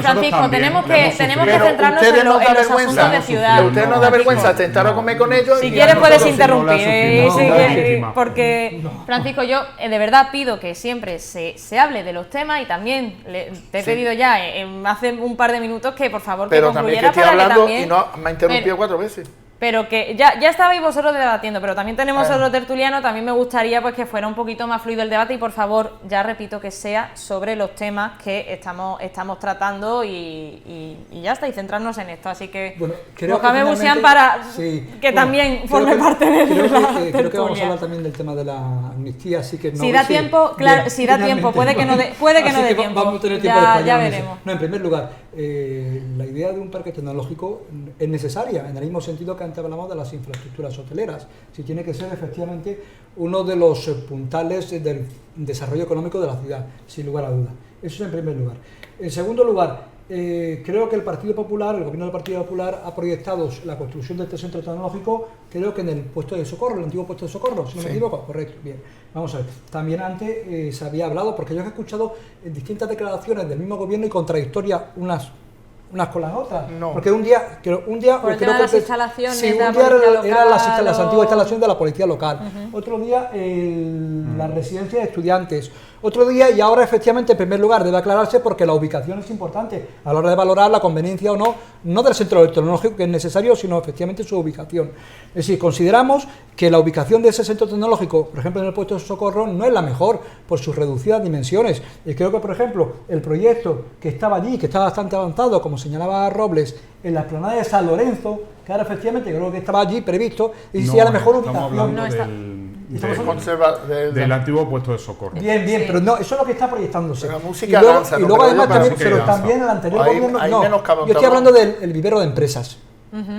Francisco, tenemos que centrarnos en los asuntos de ciudad. A usted no da vergüenza sentar a comer con ellos. Si quieres puedes interrumpir. Porque, Francisco, yo de verdad pido que siempre se hable de los temas y también te he pedido ya hace un par de minutos que por favor que concluyeras para que también... Y no, me ha interrumpido 4 veces. Pero que ya estabais vosotros debatiendo, pero también tenemos otro tertuliano, también me gustaría pues que fuera un poquito más fluido el debate y por favor, ya repito, que sea sobre los temas que estamos tratando y ya está, y centrarnos en esto. Así que Mohamed Bouchian para que también forme parte de la tertulia. Creo que vamos a hablar también del tema de la amnistía, así que no... Si da tiempo, claro, si da tiempo, puede que no dé tiempo. Vamos a tener tiempo ya veremos. No, en primer lugar, la idea de un parque tecnológico es necesaria, en el mismo sentido que antes hablamos de las infraestructuras hoteleras. Si tiene que ser efectivamente uno de los puntales del desarrollo económico de la ciudad, sin lugar a dudas. Eso es en primer lugar. En segundo lugar, creo que el gobierno del Partido Popular ha proyectado la construcción de este centro tecnológico, creo que en el puesto de Socorro, el antiguo puesto de Socorro, si no me equivoco. Correcto, bien. Vamos a ver. También antes se había hablado, porque yo he escuchado distintas declaraciones del mismo gobierno y contradictorias unas con las otras, no. Porque un día creo que las instalaciones sí, un día eran las antiguas instalaciones de la policía local, otro día la residencia de estudiantes, otro día, y ahora efectivamente en primer lugar debe aclararse porque la ubicación es importante a la hora de valorar la conveniencia o no del centro tecnológico que es necesario, sino efectivamente su ubicación. Es decir, consideramos que la ubicación de ese centro tecnológico, por ejemplo en el puesto de Socorro, no es la mejor por sus reducidas dimensiones. Y creo que, por ejemplo, el proyecto que estaba allí, que estaba bastante avanzado, como señalaba Robles, en la explanada de San Lorenzo, que ahora efectivamente creo que estaba allí previsto, y si a la mejor ubicación. del antiguo puesto de socorro. Bien, Sí. pero no, eso es lo que está proyectándose. Pero música danza, y no, luego pero además yo también, música pero danza. también el anterior Ahí- gobierno, ahí no, menos cabe un yo estoy tablón. hablando del vivero de empresas.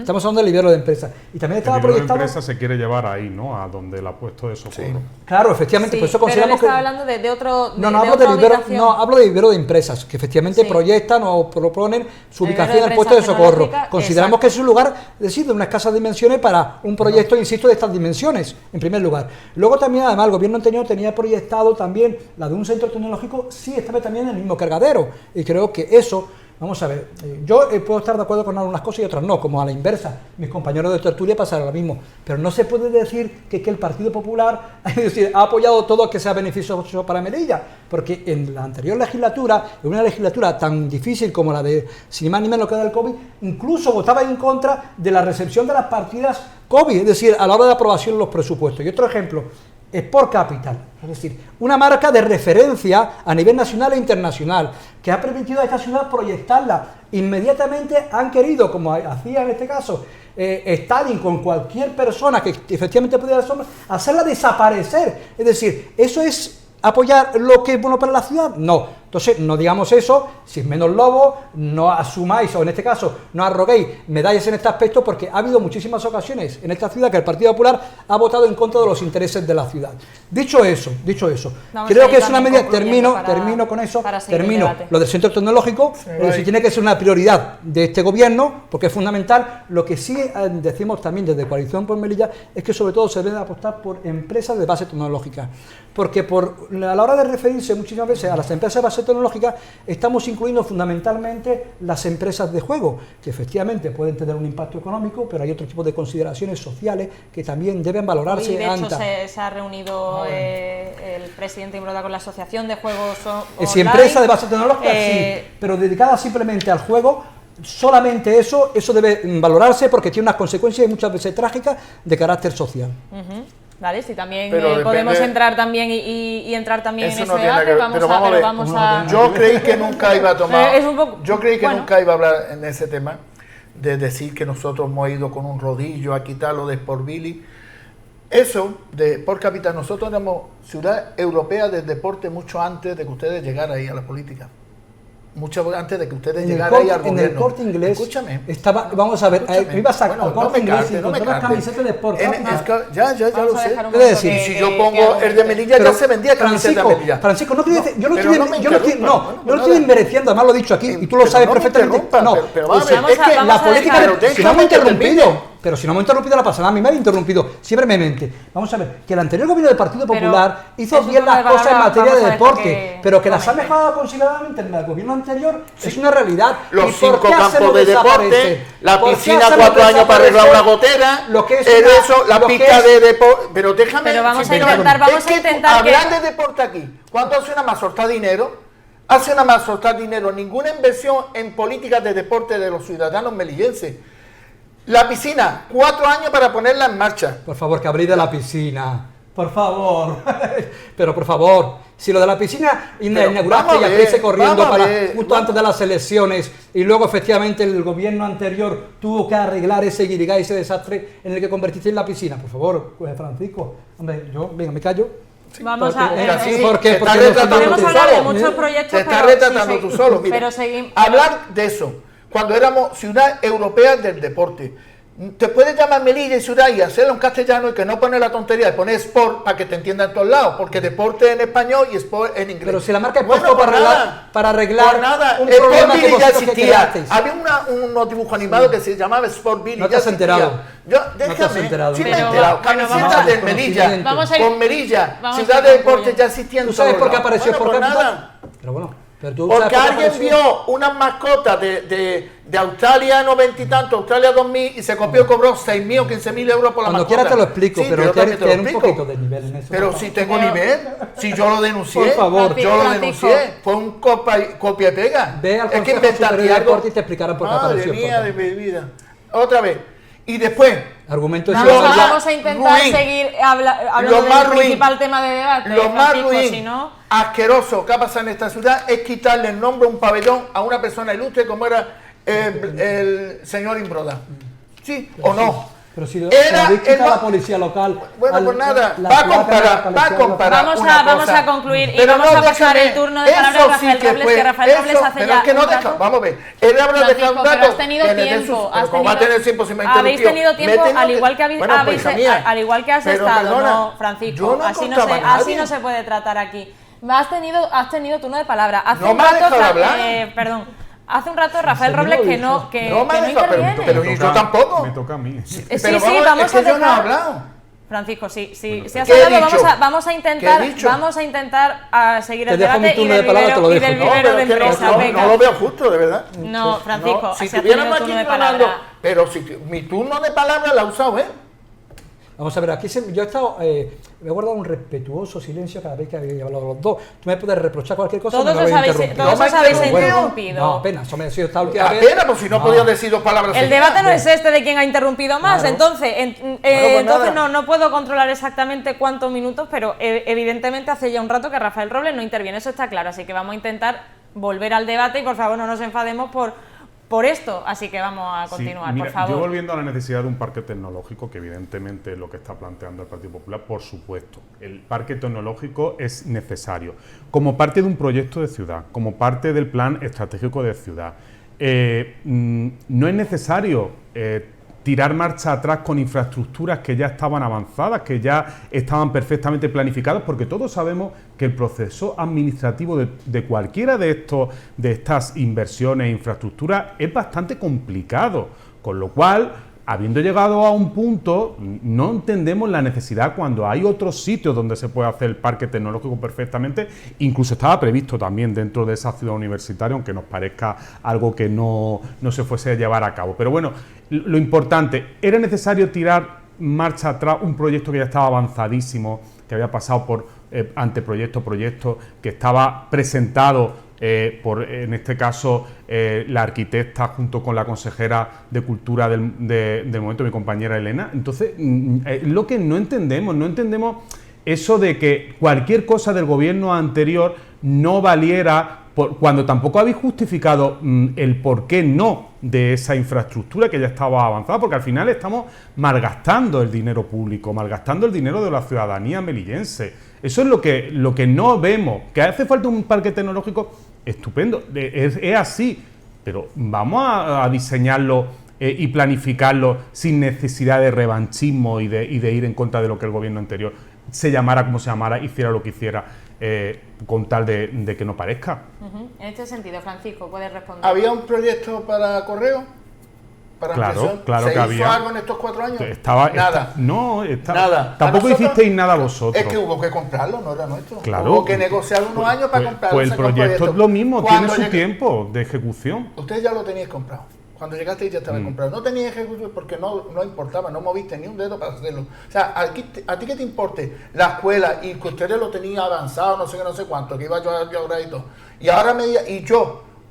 Estamos hablando del vivero de empresas. Y también El estaba libro de proyectado... empresa se quiere llevar ahí, ¿no? A donde el ha puesto de socorro. Sí. Claro, efectivamente, Sí, por eso pero él consideramos que... estaba hablando de otro. No, de hablo otra de vivero, ubicación. no, hablo de vivero de empresas, que efectivamente Sí. proyectan o proponen su El vivero ubicación en de el puesto de empresas socorro. tecnológicas, Consideramos exacto. que es un lugar, es decir, de unas escasas dimensiones para un proyecto, insisto, de estas dimensiones, en primer lugar. Luego también, además, el gobierno anterior tenía proyectado también la de un centro tecnológico, sí, esta vez también en el mismo cargadero. Y creo que eso... Vamos a ver, yo puedo estar de acuerdo con algunas cosas y otras no, como a la inversa. Mis compañeros de tertulia pasará lo mismo. Pero no se puede decir que el Partido Popular es decir, ha apoyado todo que sea beneficioso para Melilla, porque en la anterior legislatura, en una legislatura tan difícil como la de, sin más ni menos que del COVID, incluso votaba en contra de la recepción de las partidas COVID, es decir, a la hora de aprobación de los presupuestos. Y otro ejemplo, Sport Capital, es decir, una marca de referencia a nivel nacional e internacional, que ha permitido a esta ciudad proyectarla. Inmediatamente han querido, como hacía en este caso Stalin con cualquier persona que efectivamente pudiera hacerla desaparecer. Es decir, eso es apoyar lo que es bueno para la ciudad. No. Entonces, no digamos eso, si es menos lobo, no asumáis, o en este caso, no arroguéis medallas en este aspecto, porque ha habido muchísimas ocasiones en esta ciudad que el Partido Popular ha votado en contra de los intereses de la ciudad. Dicho eso, Vamos creo a ir que es una también medida, concluyendo termino con eso, para seguir el debate. lo del centro tecnológico, es decir, tiene que ser una prioridad de este gobierno, porque es fundamental. Lo que sí decimos también desde Coalición por Melilla es que sobre todo se debe apostar por empresas de base tecnológica, porque a la hora de referirse muchísimas veces a las empresas de base tecnológica, estamos incluyendo fundamentalmente las empresas de juego, que efectivamente pueden tener un impacto económico, pero hay otro tipo de consideraciones sociales que también deben valorarse. Y de hecho se ha reunido el presidente Imbroda con la Asociación de Juegos Si empresa de base tecnológica, sí, pero dedicada simplemente al juego, solamente eso debe valorarse porque tiene unas consecuencias muchas veces trágicas de carácter social. Vale, si también Pero podemos depende- entrar también y entrar también Eso en no ese tiene nada que debate, ver, vamos pero a... vamos Pero a ver. vamos a... Yo creí que nunca iba a tomar. Es un poco- Yo creí que bueno. nunca iba a hablar en ese tema de decir que nosotros hemos ido con un rodillo a quitarlo de Sport Billy. Eso de Sport Capital, nosotros éramos ciudad europea del deporte mucho antes de que ustedes llegaran ahí a la política. Mucho antes de que ustedes llegaran ahí al gobierno. En el Corte Inglés Escúchame. estaba, vamos a ver, Escúchame. ibas Bueno, al Corte Inglés y no me encontrabas carte. camisetas de Sport Capital. Ya Vamos lo a sé. dejar un Es momento decir, que- Si que- yo que pongo hago- el de Melilla, ya se vendía camiseta de Melilla. Francisco, no quiero decir, yo no pero estoy, no me yo no estoy, interrumpa. no, Bueno, yo no nada. estoy desmereciendo, además lo he dicho aquí y tú lo Pero sabes no me perfectamente. interrumpa, No, pero pues vamos a ver, es que vamos la a política, dejar- Pero si no me déjame ha que interrumpido, termine. pero si no me ha interrumpido la pasada, a mí me ha interrumpido, sí brevemente. Vamos a ver, que el anterior gobierno del Partido Pero Popular hizo es un bien tema las de cosas en palabra, materia vamos de a dejar deporte, que pero que las ha comente. mejorado considerablemente en el gobierno anterior es una realidad. Los ¿Y por 5 qué campos hacemos de desaparecer? deporte, la ¿Por qué piscina hacemos 4 años para arreglar una desaparecer gotera, lo que es el una- eso, la lo que pista es- de deporte. Pero déjame. Pero vamos a déjame. intentar- vamos Es a que intentar que- hablar de deporte aquí. ¿Cuánto hace una más soltar dinero? Hace una más soltar dinero. Ninguna inversión en políticas de deporte de los ciudadanos melillenses. La piscina, 4 años para ponerla en marcha. Por favor, que abrid de la piscina. Por favor. Pero por favor, si lo de la piscina Pero inauguraste vamos y a apriste ver, corriendo vamos a para ver, justo vamos. antes de las elecciones y luego efectivamente el gobierno anterior tuvo que arreglar ese guirigay, ese desastre en el que convertiste en la piscina. Por favor, Francisco. Hombre, yo, venga, me callo. Vamos a... Mira, sí, porque- te porque estás no retratando podemos tú hablar de solo. muchos proyectos, Te estás pero retratando sí, tú solo. Mira, pero seguimos... hablar de eso, cuando éramos ciudad europea del deporte. Te puedes llamar Melilla y ciudad y hacerlo en castellano y que no pone la tontería de poner sport para que te entiendan en todos lados, porque deporte en español y sport en inglés. Pero si la marca es Bueno, puesto por para nada. arreglar Por nada. un Sport problema que Billy ya vosotros que existía. creasteis. Había unos dibujos animados que se llamaban Sport Billy. No te ya has enterado. existía. Yo, No te has déjame, enterado. sí me he Pero, enterado. bueno, Camisetas vamos a- del Melilla. Vamos a ir- Con Melilla. vamos a Ciudad ir de deporte concluyendo. ya existía en ¿Tú sabes todos por qué lados. apareció Bueno, por pues capital? nada. Pero bueno, pero tú sabes Porque por qué alguien apareció. vio unas mascotas de Australia 90 y tanto, Australia 2000 y se copió y cobró 6.000 o 15.000 euros por la Cuando mascota. quiera te lo explico, Sí, pero yo también te lo ten un explico. poquito de nivel en eso. Pero por si favor. tengo Pero- nivel, si yo lo denuncié, Por favor. yo lo Francisco. denuncié, fue un copia y pega. Ve al Es que Consejo inventar Superior aquí de algo. Deporte y te explicarán por qué Madre apareció, mía por de favor. mi vida. Otra vez. Y después, Argumento de Lo Vamos, más vamos a intentar ruin. seguir hablando Lo más del ruin. principal tema de debate, lo más Francisco, ruin, si no... asqueroso que ha pasado en esta ciudad es quitarle el nombre a un pabellón a una persona ilustre como era el señor Imbroda. ¿Sí o no? Pero si lo Era habéis quitado el- a la policía local... Bueno, pues nada, la va a placa de la comparar, policía local. Vamos a concluir y vamos a pasar el turno de palabra a Rafael Robles, que Rafael Robles hace pero ya es que no un deja, rato. vamos a ver, él habrá Francisco, dejado un pero dato has tenido que le dé tiempo, pero ¿cómo va a tener tiempo si me ha habéis interrumpido? tenido tiempo, Me tengo al igual que habéis, bueno, pues, hija mía, al igual que has pero estado, perdona, no, Francisco, yo no así encontraba a así nadie. no se puede tratar aquí. Has tenido turno de palabra. Hace No un me ha rato, dejado hablar. Perdón, hace un rato Rafael Sí, Robles lo que hizo. no, que No me ha no dejado, interviene. pero y yo tampoco. Me toca a mí. Sí, Pero sí, vamos es que a yo no he dejar... hablado. Francisco, sí, Bueno, si has ¿qué he hablado, dicho? vamos a ¿Qué he intentar, dicho? seguir Te el dejo mi debate y turno del de palabra, te lo vivero, y dejo. del No, vivero pero de es que empresa. no, venga. no lo veo justo, de verdad. No, Francisco, No, si así has tuviéramos tenido aquí turno de palabra. hablando, pero si mi turno de palabra la he usado, ¿eh? Vamos a ver, aquí yo he estado, me he guardado un respetuoso silencio cada vez que habéis hablado los dos. Tú me puedes reprochar cualquier cosa. Todos me lo os habéis habéis interrumpido. todos No os me habéis interrumpido. interrumpido. No, apenas, eso me ha sido esta última vez. Apenas, pues si no podía decir dos palabras. El seguidas. debate no es este de quién ha interrumpido más, Claro. entonces, pues entonces nada. no puedo controlar exactamente cuántos minutos, pero evidentemente hace ya un rato que Rafael Robles no interviene, eso está claro, así que vamos a intentar volver al debate y por favor no nos enfademos por esto, así que vamos a continuar, Sí, mira, por favor. yo volviendo a la necesidad de un parque tecnológico, que evidentemente es lo que está planteando el Partido Popular, por supuesto, el parque tecnológico es necesario, como parte de un proyecto de ciudad, como parte del plan estratégico de ciudad. No es necesario tirar marcha atrás con infraestructuras que ya estaban avanzadas, que ya estaban perfectamente planificadas, porque todos sabemos que el proceso administrativo de cualquiera de estas inversiones e infraestructuras es bastante complicado, con lo cual, habiendo llegado a un punto, no entendemos la necesidad cuando hay otros sitios donde se puede hacer el parque tecnológico perfectamente, incluso estaba previsto también dentro de esa ciudad universitaria, aunque nos parezca algo que no se fuese a llevar a cabo. Pero bueno, lo importante, ¿era necesario tirar marcha atrás un proyecto que ya estaba avanzadísimo, que había pasado por anteproyecto, proyecto, que estaba presentado por, en este caso, la arquitecta junto con la consejera de Cultura del momento, mi compañera Elena? Entonces, lo que no entendemos eso de que cualquier cosa del gobierno anterior no valiera, cuando tampoco habéis justificado el por qué no de esa infraestructura que ya estaba avanzada, porque al final estamos malgastando el dinero público, malgastando el dinero de la ciudadanía melillense. Eso es lo que no vemos. Que hace falta un parque tecnológico, estupendo, es así, pero vamos a diseñarlo y planificarlo sin necesidad de revanchismo y de ir en contra de lo que el gobierno anterior se llamara como se llamara, hiciera lo que hiciera, con tal de que no parezca. En este sentido, Francisco, puedes responder. ¿Había un proyecto para correo? ¿Para Claro, ampliación? claro ¿Se que hizo había. algo en estos 4 años? Nada. Nada. Tampoco A nosotros- hicisteis nada vosotros. Es que hubo que comprarlo, no era nuestro. Claro. Hubo que negociar unos años para comprarlo. Pues el sacar un proyecto es lo mismo, tiene Cuando su llegué- tiempo de ejecución. Ustedes ya lo teníais comprado. Cuando llegasteis ya estaba comprado. No teníais ejecución porque no importaba, no moviste ni un dedo para hacerlo. O sea, ¿a ti que te importe la escuela y que ustedes lo tenían avanzado, no sé qué, no sé cuánto, que iba yo ahora y todo? Y ahora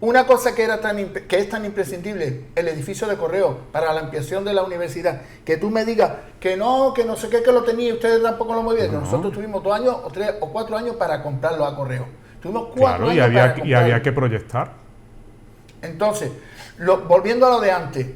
una cosa que es tan imprescindible, el edificio de correo para la ampliación de la universidad, que tú me digas que no sé qué, que lo tenía y ustedes tampoco lo movían. No. Nosotros tuvimos 2 años o 3 o 4 años para comprarlo a correo. Tuvimos 4 Claro, años y para había comprarlo. que proyectar. Entonces, volviendo a lo de antes,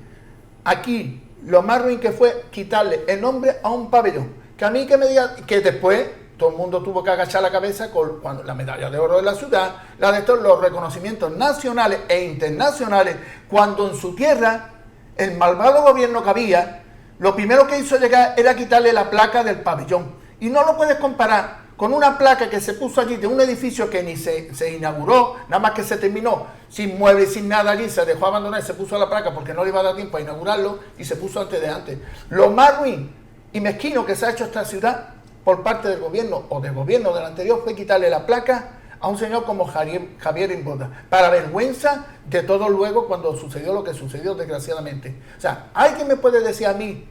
aquí lo más ruin que fue quitarle el nombre a un pabellón. Que a mí que me diga que después todo el mundo tuvo que agachar la cabeza con cuando la medalla de oro de la ciudad, la de estos, los reconocimientos nacionales e internacionales, cuando en su tierra el malvado gobierno que había, lo primero que hizo llegar era quitarle la placa del pabellón. Y no lo puedes comparar con una placa que se puso allí de un edificio que ni se inauguró, nada más que se terminó, sin muebles, sin nada allí, se dejó abandonar y se puso la placa porque no le iba a dar tiempo a inaugurarlo y se puso antes de antes. Lo más ruin y mezquino que se ha hecho esta ciudad por parte del gobierno o del gobierno del anterior fue quitarle la placa a un señor como Javier Imboda, para vergüenza de todo luego cuando sucedió lo que sucedió desgraciadamente. O sea, ¿alguien me puede decir a mí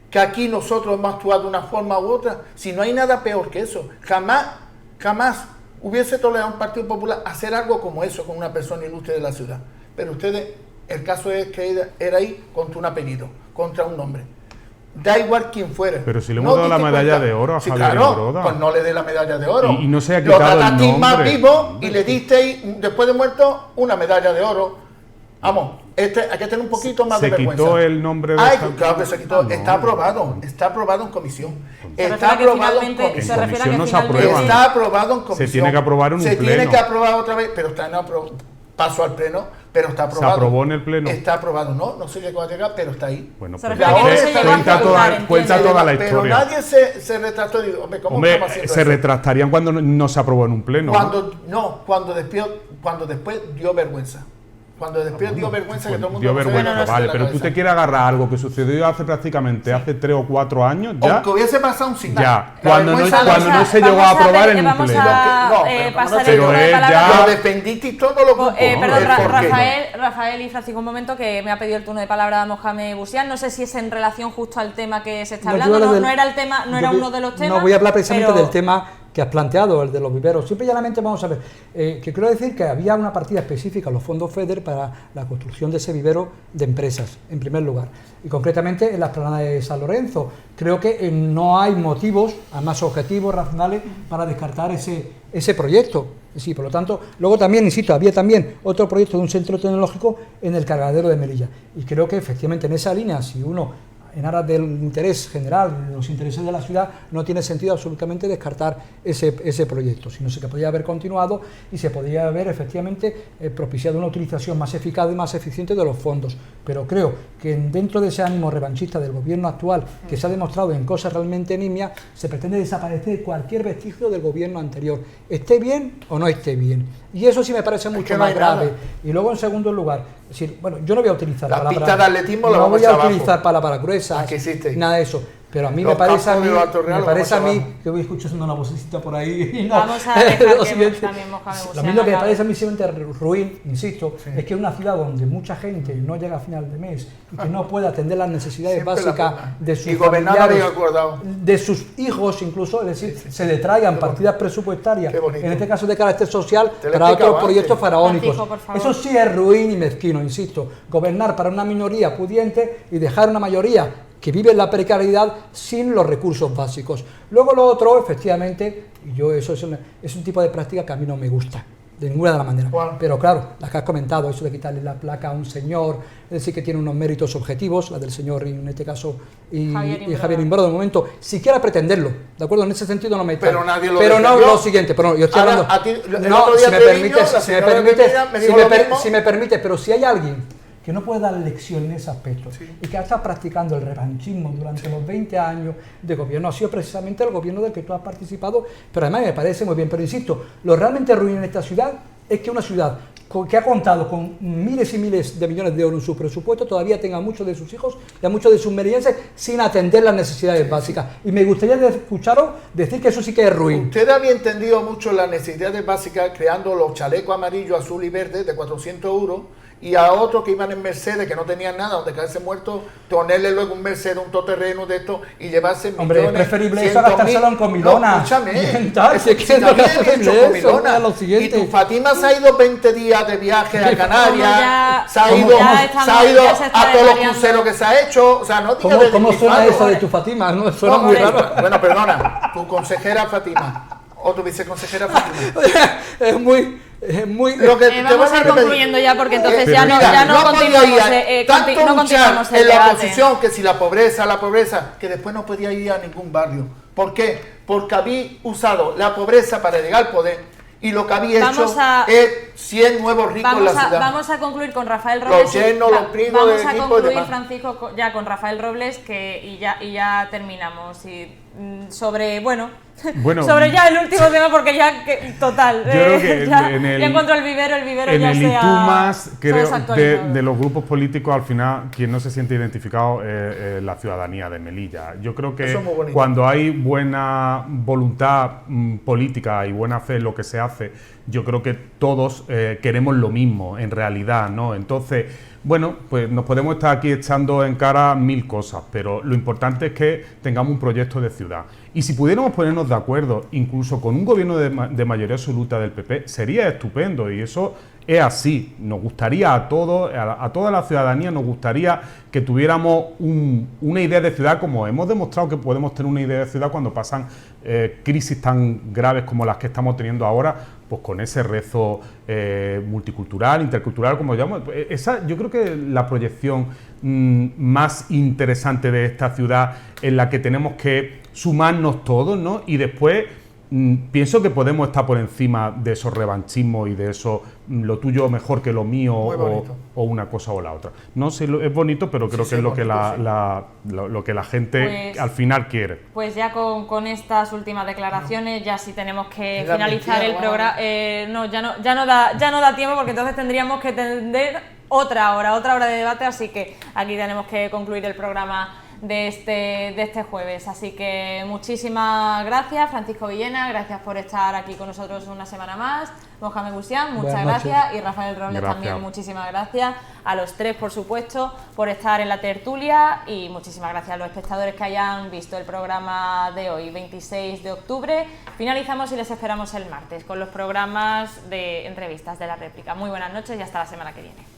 que aquí nosotros hemos actuado de una forma u otra? Si no hay nada peor que eso, jamás hubiese tolerado un Partido Popular hacer algo como eso con una persona ilustre de la ciudad. Pero ustedes, el caso es que era ahí contra un apellido, contra un nombre. Da igual quién fuera. Pero si le hemos dado la diste medalla cuenta. de oro a Sí, Javier claro, Imbroda. pues no le dé la medalla de oro. Y no se ha Lo quitado el tratasteis más nombre. vivo y le disteis, después de muerto, una medalla de oro. Vamos, hay que tener un poquito más de Se vergüenza. quitó el nombre de... Ay, esta- claro que se quitó. No, Está aprobado en comisión. Se Está refiere a que aprobado en finalmente- comisión. se refiere a que comisión no se finalmente- aprueba. Está aprobado en comisión. Se tiene que aprobar en un Se tiene pleno. que aprobar otra vez, pero está paso al pleno, pero está aprobado. ¿Se aprobó en el pleno? Está aprobado, no sé llegó a llegar, pero está ahí. Bueno, Se pues refiere a que no entonces se llegó a cuenta ejecutar, cuenta entiendo. toda la Pero historia. nadie se retractó y digo, hombre, ¿cómo Hombre, estamos haciendo se eso? retractarían cuando no se aprobó en un pleno. ¿no? Cuando después dio vergüenza. Cuando después dio vergüenza que todo el mundo Dio no se vergüenza, le vale, la pero tú cabeza. te quieres agarrar a algo que sucedió hace prácticamente hace 3 o 4 años ya. Aunque hubiese pasado un siglo. Ya, La cuando vergüenza cuando la- no se llegó a aprobar en un vamos pleno. a No, pero ¿cómo pasar no se el llegó? turno de Pero él palabra. ya- Lo defendisteis todos los grupos. Perdón, ¿no? ¿Por qué no? Rafael y Francisco, un momento que me ha pedido el turno de palabra Mohamed Busián. No sé si es en relación justo al tema que se está No, yo hablando. hablo No del- era el tema, no era yo uno de los temas. No voy a hablar precisamente pero- del tema que has planteado, el de los viveros. Simple y llanamente vamos a ver, que quiero decir que había una partida específica en los fondos FEDER para la construcción de ese vivero de empresas, en primer lugar, y concretamente en la explanada de San Lorenzo. Creo que no hay motivos, además objetivos, racionales, para descartar ese proyecto. Sí, por lo tanto, luego también, insisto, había también otro proyecto de un centro tecnológico en el cargadero de Melilla, y creo que efectivamente en esa línea, si uno en aras del interés general, de los intereses de la ciudad, no tiene sentido absolutamente descartar ese proyecto, sino que podría haber continuado y se podría haber efectivamente propiciado una utilización más eficaz y más eficiente de los fondos. Pero creo que dentro de ese ánimo revanchista del gobierno actual, que se ha demostrado en cosas realmente nimias, se pretende desaparecer cualquier vestigio del gobierno anterior, esté bien o no esté bien. Y eso sí me parece mucho que no más hay grave. nada. Y luego, en segundo lugar, es decir, bueno, yo no voy a utilizar La palabras, pista de atletismo la no vamos voy a a echar utilizar abajo. palabras gruesas, que existe. nada de eso. Pero a mí Los me parece campos de Alto Real me los parece a vamos a mí abajo. que voy escuchando una vocecita por ahí. Y no, Vamos a dejar lo que siguiente. también Mohamed Lo Busián mismo que me acabe. parece a mí simplemente ruin, insisto, es que una ciudad donde mucha gente no llega a final de mes y que no puede atender las necesidades Siempre la básicas misma. de sus Y gobernar familiares, había acordado. de sus hijos incluso, es decir, se le traigan partidas presupuestarias, Qué bonito. en este caso de carácter social, Te lo he para otros explicado proyectos antes. faraónicos. Francisco, por favor. Eso sí es ruin y mezquino, insisto. Gobernar para una minoría pudiente y dejar una mayoría que vive en la precariedad sin los recursos básicos. Luego lo otro, efectivamente, y yo eso es un tipo de práctica que a mí no me gusta, de ninguna de las maneras. ¿Cuál? Pero claro, la que has comentado, eso de quitarle la placa a un señor, es decir, que tiene unos méritos objetivos, la del señor en este caso y Javier Imbroda, de momento, siquiera pretenderlo, ¿de acuerdo? En ese sentido no me Pero nadie lo Pero no defendió. lo siguiente, pero no, yo estoy Ahora, hablando... a ti, el no, otro día si me te vi permites, yo, la si me señora permites, Benítez me si dijo me lo per- mismo. si me permite, pero si hay alguien que no puede dar lección en ese aspecto y que ha estado practicando el revanchismo durante los 20 años de gobierno, ha sido precisamente el gobierno del que tú has participado, pero además me parece muy bien. Pero insisto, lo realmente ruin en esta ciudad es que una ciudad que ha contado con miles y miles de millones de euros en su presupuesto todavía tenga a muchos de sus hijos y a muchos de sus merienses sin atender las necesidades básicas. Y me gustaría escucharos decir que eso sí que es ruin. Usted había entendido mucho las necesidades básicas creando los chalecos amarillos, azul y verde de 400 euros y a otros que iban en Mercedes que no tenían nada donde caerse muertos, ponerle luego un Mercedes, un todoterreno de esto y llevarse Hombre, millones, es preferible eso a 100.000. gastárselo en comilona. No, escúchame. Bien, tal, Eso si es que sí, no también es he preferible hecho eso, comilona. es lo siguiente. Y tu Fátima se ha ido 20 días de viaje a Canarias, ya- se ha como ido, ya estamos- se ha ido ya se está a todos los desvariando. cruceros que se ha hecho. O sea, no digas de ¿Cómo suena despilfarro. eso de tu Fátima? No, suena No, muy raro. Bueno, perdona, tu consejera Fátima o tu viceconsejera Fátima. Es muy... Lo que te Vamos voy a ir repetir. concluyendo ya porque entonces Pero ya no, mira, ya no podía continuamos, ir tanto no luchar continuamos el en la debate. oposición que si la pobreza, que después no podía ir a ningún barrio. ¿Por qué? Porque había usado la pobreza para llegar al poder y lo que había Vamos hecho a- es 100 nuevos ricos en la ciudad. Vamos a concluir con Rafael Robles. llenos, los primos Vamos del a equipo y concluir, demás. Francisco, ya con Rafael Robles y ya terminamos. Sobre, bueno, sobre ya el último tema porque ya, total. Yo creo que ya, en el- ya en cuanto al vivero, En ya el se ha ITUMAS, creo, desactualizado. de los grupos políticos, al final, quien no se siente identificado es la ciudadanía de Melilla. Yo creo que Eso es muy bonito. cuando hay buena voluntad política y buena fe en lo que se hace, yo creo que todos queremos lo mismo, en realidad, ¿no? Entonces, bueno, pues nos podemos estar aquí echando en cara 1000 cosas, pero lo importante es que tengamos un proyecto de ciudad. Y si pudiéramos ponernos de acuerdo, incluso con un gobierno de mayoría absoluta del PP, sería estupendo y eso es así. Nos gustaría a todos, a toda la ciudadanía, nos gustaría que tuviéramos una idea de ciudad, como hemos demostrado que podemos tener una idea de ciudad cuando pasan crisis tan graves como las que estamos teniendo ahora, pues con ese rezo multicultural, intercultural, como llamamos. Esa, yo creo que la proyección más interesante de esta ciudad, en la que tenemos que sumarnos todos, ¿no? Y después pienso que podemos estar por encima de esos revanchismos y de eso, lo tuyo mejor que lo mío, o una cosa o la otra. No sé, es bonito, pero creo que es lo que lo que la gente pues, al final quiere. Pues ya con estas últimas declaraciones, ya sí tenemos que finalizar el programa. Ya no da tiempo, porque entonces tendríamos que tener otra hora de debate, así que aquí tenemos que concluir el programa de este jueves. Así que muchísimas gracias, Francisco Villena, gracias por estar aquí con nosotros una semana más. Mohamed Busián, muchas gracias, y Rafael Robles también, muchísimas gracias. A los tres, por supuesto, por estar en la tertulia, y muchísimas gracias a los espectadores que hayan visto el programa de hoy, 26 de octubre. Finalizamos y les esperamos el martes con los programas de entrevistas de La Réplica. Muy buenas noches y hasta la semana que viene.